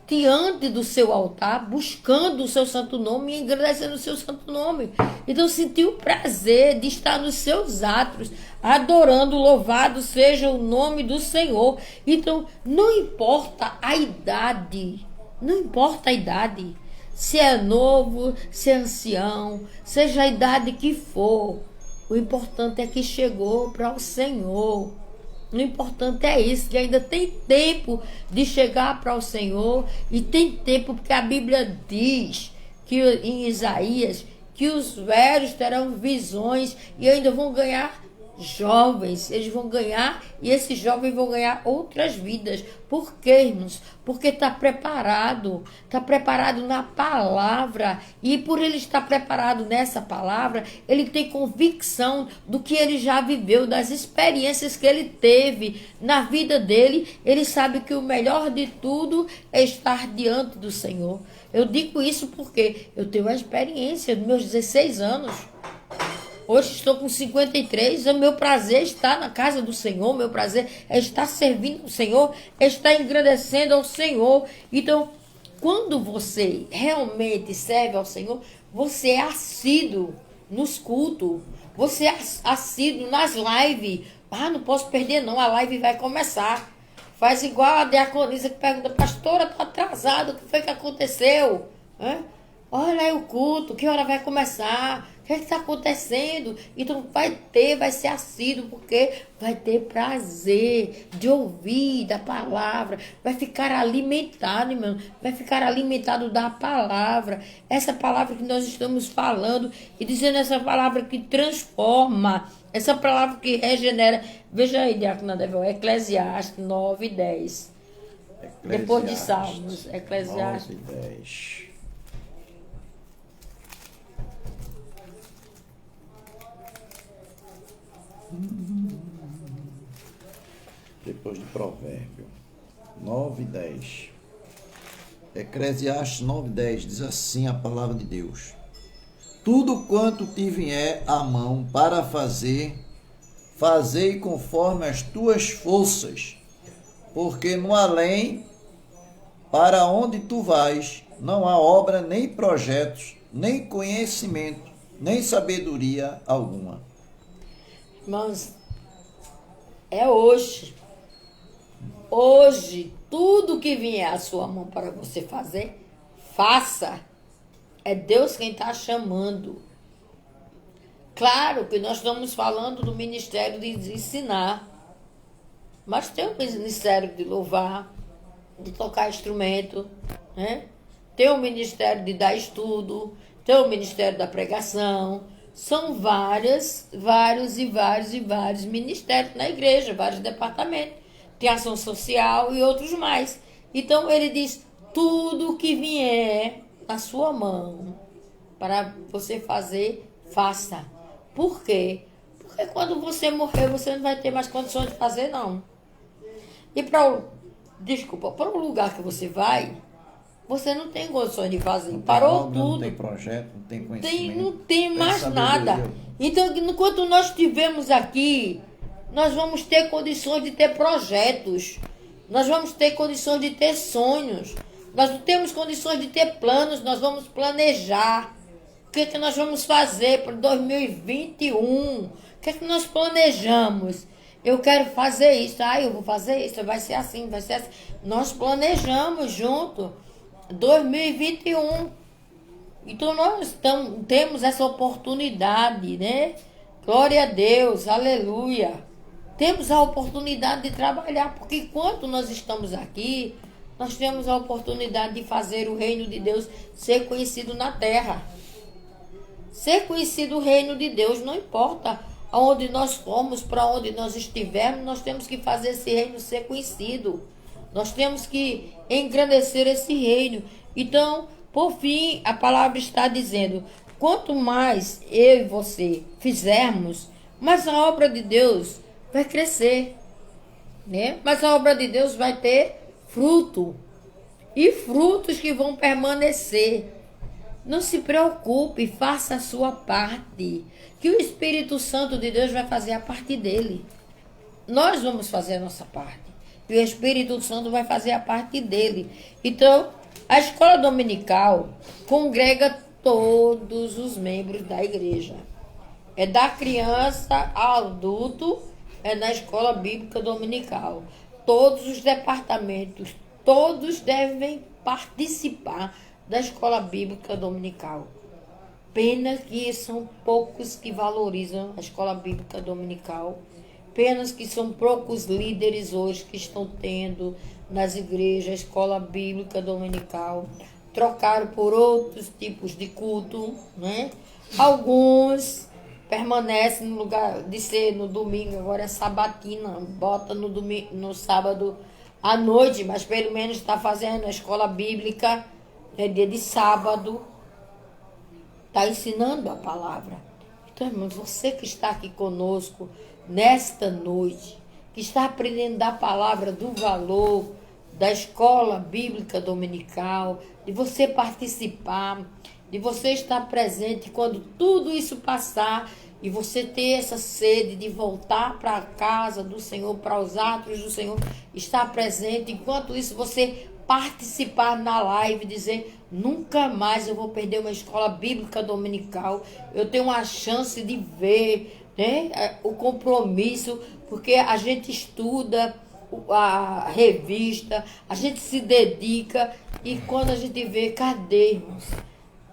diante do seu altar, buscando o seu santo nome e engrandecendo o seu santo nome. Então sentiu o prazer de estar nos seus atos, adorando, louvado seja o nome do Senhor. Então não importa a idade, não importa a idade, se é novo, se é ancião, seja a idade que for, o importante é que chegou para o Senhor. O importante é isso, que ainda tem tempo de chegar para o Senhor, e tem tempo porque a Bíblia diz que em Isaías que os velhos terão visões e ainda vão ganhar jovens, eles vão ganhar, e esses jovens vão ganhar outras vidas. Por quê, irmãos? Porque está preparado na palavra, e por ele estar preparado nessa palavra, ele tem convicção do que ele já viveu, das experiências que ele teve na vida dele. Ele sabe que o melhor de tudo é estar diante do Senhor. Eu digo isso porque eu tenho a experiência dos meus 16 anos. Hoje estou com 53, o meu prazer é estar na casa do Senhor, o meu prazer é estar servindo o Senhor, é estar engrandecendo ao Senhor. Então, quando você realmente serve ao Senhor, você é assíduo nos cultos, você é assíduo nas lives. Ah, não posso perder não, a live vai começar. Faz igual a diaconisa que pergunta: pastora, está atrasado, o que foi que aconteceu? Olha aí o culto, que hora vai começar? O que está acontecendo? Então vai ser assíduo, porque vai ter prazer de ouvir da palavra, vai ficar alimentado, irmão, vai ficar alimentado da palavra, essa palavra que nós estamos falando, e dizendo essa palavra que transforma, essa palavra que regenera. Veja aí, diácono Devel, Eclesiastes 9:10. Depois de Salmos, Eclesiastes 9:10. Depois de Provérbio 9:10. Eclesiastes 9:10 diz assim a palavra de Deus: tudo quanto te vier à mão para fazer, fazei conforme as tuas forças, porque no além, para onde tu vais, não há obra, nem projetos, nem conhecimento, nem sabedoria alguma. Irmãos, é hoje. Hoje, tudo que vier à sua mão para você fazer, faça. É Deus quem está chamando. Claro que nós estamos falando do ministério de ensinar, mas tem o ministério de louvar, de tocar instrumento, né? Tem o ministério de dar estudo, tem o ministério da pregação. São vários ministérios na igreja, vários departamentos. Tem ação social e outros mais. Então ele diz: tudo que vier na sua mão para você fazer, faça. Por quê? Porque quando você morrer, você não vai ter mais condições de fazer, não. E para o lugar que você vai, você não tem condições de fazer. Parou tudo. Não tem projeto, não tem conhecimento. Não tem mais nada. Então, enquanto nós estivermos aqui, nós vamos ter condições de ter projetos. Nós vamos ter condições de ter sonhos. Nós não temos condições de ter planos, nós vamos planejar. O que é que nós vamos fazer para 2021? O que é que nós planejamos? Eu quero fazer isso, eu vou fazer isso, vai ser assim, vai ser assim. Nós planejamos junto 2021. Então nós temos essa oportunidade, né? Glória a Deus, aleluia. Temos a oportunidade de trabalhar, porque enquanto nós estamos aqui, nós temos a oportunidade de fazer o reino de Deus ser conhecido na terra. Ser conhecido o reino de Deus, não importa aonde nós formos, para onde nós estivermos, nós temos que fazer esse reino ser conhecido. Nós temos que engrandecer esse reino. Então, por fim, a palavra está dizendo: quanto mais eu e você fizermos, mais a obra de Deus vai crescer, né? Mas a obra de Deus vai ter fruto, e frutos que vão permanecer. Não se preocupe, faça a sua parte, que o Espírito Santo de Deus vai fazer a parte dele. Nós vamos fazer a nossa parte, e o Espírito Santo vai fazer a parte dele. Então, a escola dominical congrega todos os membros da igreja. É da criança ao adulto, é na escola bíblica dominical. Todos os departamentos, todos devem participar da escola bíblica dominical. Pena que são poucos que valorizam a escola bíblica dominical. Pena que são poucos líderes hoje que estão tendo nas igrejas a escola bíblica dominical. Trocaram por outros tipos de culto, né? Alguns permanecem no lugar de ser no domingo, agora é sabatina, bota no domingo, no sábado à noite, mas pelo menos está fazendo a escola bíblica, é dia de sábado, está ensinando a palavra. Então, irmãos, você que está aqui conosco nesta noite, que está aprendendo da palavra, do valor da escola bíblica dominical, de você participar, de você estar presente quando tudo isso passar e você ter essa sede de voltar para a casa do Senhor, para os atos do Senhor, estar presente. Enquanto isso, você participar na live, dizer: nunca mais eu vou perder uma escola bíblica dominical. Eu tenho uma chance de ver, né, o compromisso, porque a gente estuda a revista, a gente se dedica, e quando a gente vê, cadê, irmãos?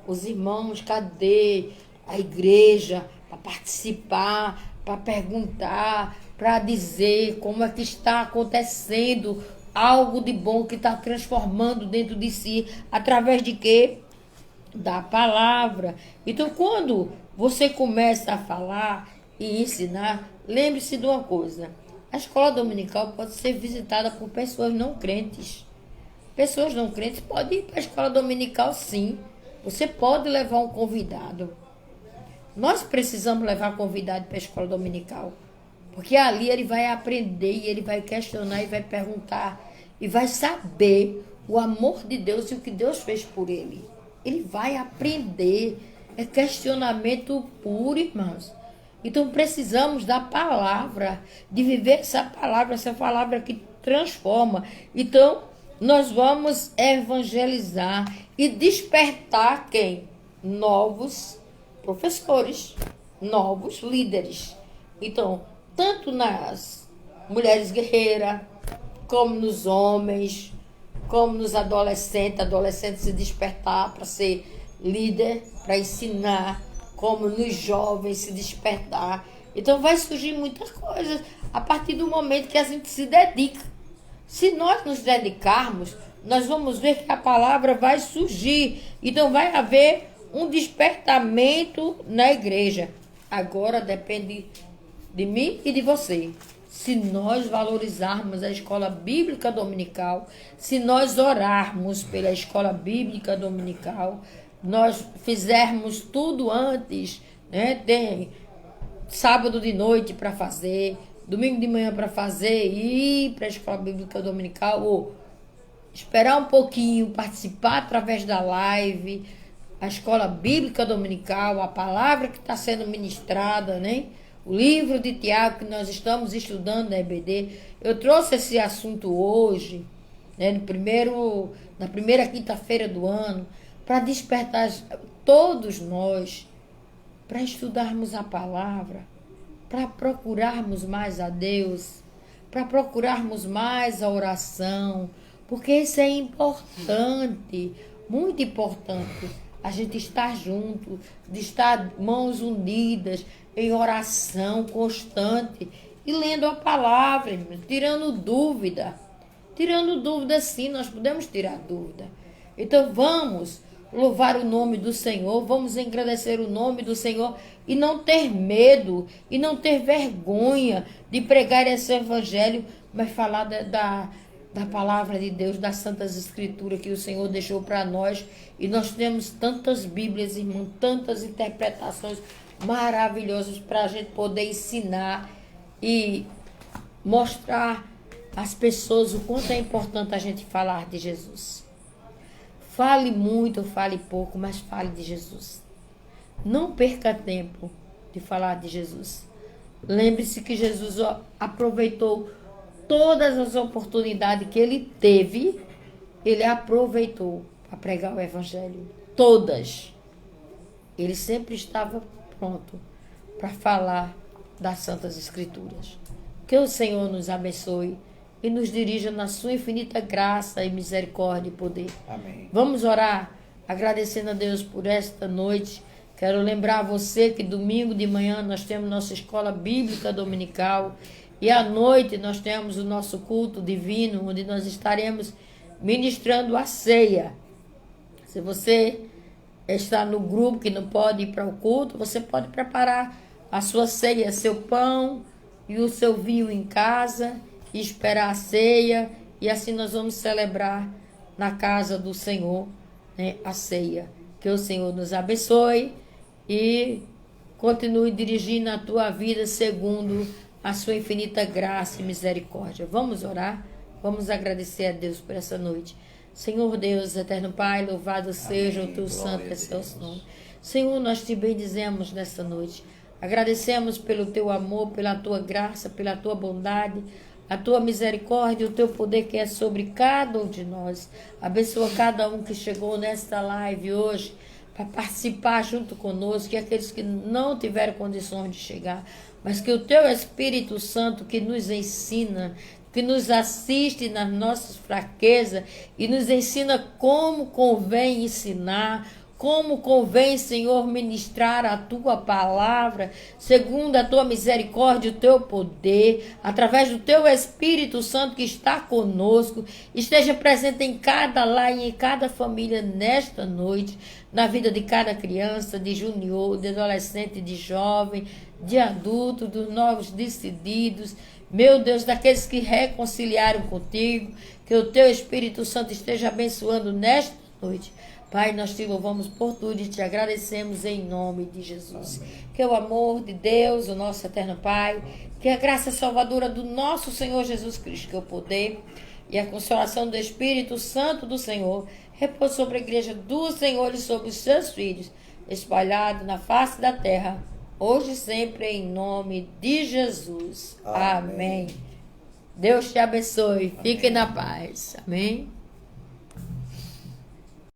Os irmãos, cadê a igreja para participar, para perguntar, para dizer como é que está acontecendo algo de bom que está transformando dentro de si, através de quê? Da palavra. Então, quando você começa a falar e ensinar, lembre-se de uma coisa: a escola dominical pode ser visitada por pessoas não crentes. Pessoas não crentes podem ir para a escola dominical, sim. Você pode levar um convidado. Nós precisamos levar convidado para a escola dominical, porque ali ele vai aprender, e ele vai questionar, e vai perguntar, e vai saber o amor de Deus e o que Deus fez por ele. Ele vai aprender. É questionamento puro, irmãos. Então precisamos da palavra, de viver essa palavra que transforma. Então nós vamos evangelizar e despertar quem? Novos professores, novos líderes. Então, tanto nas mulheres guerreiras, como nos homens, como nos adolescentes se despertar para ser líder, para ensinar, como nos jovens se despertar. Então vai surgir muitas coisas a partir do momento que a gente se dedica. Se nós nos dedicarmos, nós vamos ver que a palavra vai surgir. Então vai haver um despertamento na igreja. Agora depende de mim e de você. Se nós valorizarmos a escola bíblica dominical, se nós orarmos pela escola bíblica dominical, nós fizermos tudo antes, né? Tem sábado de noite para fazer, domingo de manhã para fazer, ir para a escola bíblica dominical, ou esperar um pouquinho, participar através da live, a escola bíblica dominical, a palavra que está sendo ministrada, né? O livro de Tiago que nós estamos estudando na EBD. Eu trouxe esse assunto hoje, né, na primeira quinta-feira do ano, para despertar todos nós, para estudarmos a palavra, para procurarmos mais a Deus, para procurarmos mais a oração, porque isso é importante, muito importante, a gente estar junto, de estar mãos unidas, em oração constante, e lendo a palavra, tirando dúvida. Tirando dúvida, sim, nós podemos tirar dúvida. Então vamos louvar o nome do Senhor, vamos engrandecer o nome do Senhor, e não ter medo, e não ter vergonha de pregar esse evangelho, mas falar da palavra de Deus, das santas escrituras que o Senhor deixou para nós. E nós temos tantas Bíblias, irmão, tantas interpretações maravilhosas para a gente poder ensinar e mostrar às pessoas o quanto é importante a gente falar de Jesus. Fale muito, fale pouco, mas fale de Jesus. Não perca tempo de falar de Jesus. Lembre-se que Jesus aproveitou todas as oportunidades que ele teve, ele aproveitou para pregar o evangelho. Todas. Ele sempre estava pronto para falar das Santas Escrituras. Que o Senhor nos abençoe e nos dirija na sua infinita graça e misericórdia e poder. Amém. Vamos orar, agradecendo a Deus por esta noite. Quero lembrar a você que domingo de manhã nós temos nossa escola bíblica dominical e à noite nós temos o nosso culto divino, onde nós estaremos ministrando a ceia. Se você está no grupo que não pode ir para o culto, você pode preparar a sua ceia, seu pão e o seu vinho em casa e esperar a ceia, e assim nós vamos celebrar na casa do Senhor, né, a ceia. Que o Senhor nos abençoe e continue dirigindo a tua vida segundo a sua infinita graça e misericórdia. Vamos orar, vamos agradecer a Deus por essa noite. Senhor Deus, eterno Pai, louvado seja o teu santo e excelso nome. Senhor, nós te bendizemos nessa noite. Agradecemos pelo teu amor, pela tua graça, pela tua bondade, a tua misericórdia, o teu poder que é sobre cada um de nós. Abençoa cada um que chegou nesta live hoje para participar junto conosco, e aqueles que não tiveram condições de chegar, mas que o teu Espírito Santo que nos ensina, que nos assiste nas nossas fraquezas e nos ensina como convém ensinar, como convém, Senhor, ministrar a tua palavra, segundo a tua misericórdia e o teu poder, através do teu Espírito Santo que está conosco, esteja presente em cada lar e em cada família nesta noite, na vida de cada criança, de junior, de adolescente, de jovem, de adulto, dos novos decididos, meu Deus, daqueles que reconciliaram contigo, que o teu Espírito Santo esteja abençoando nesta noite. Pai, nós te louvamos por tudo e te agradecemos em nome de Jesus. Amém. Que o amor de Deus, o nosso eterno Pai, que a graça salvadora do nosso Senhor Jesus Cristo, que o poder e a consolação do Espírito Santo do Senhor repouse sobre a igreja do Senhor e sobre os seus filhos, espalhados na face da terra, hoje e sempre, em nome de Jesus. Amém. Deus te abençoe. Fiquem na paz. Amém.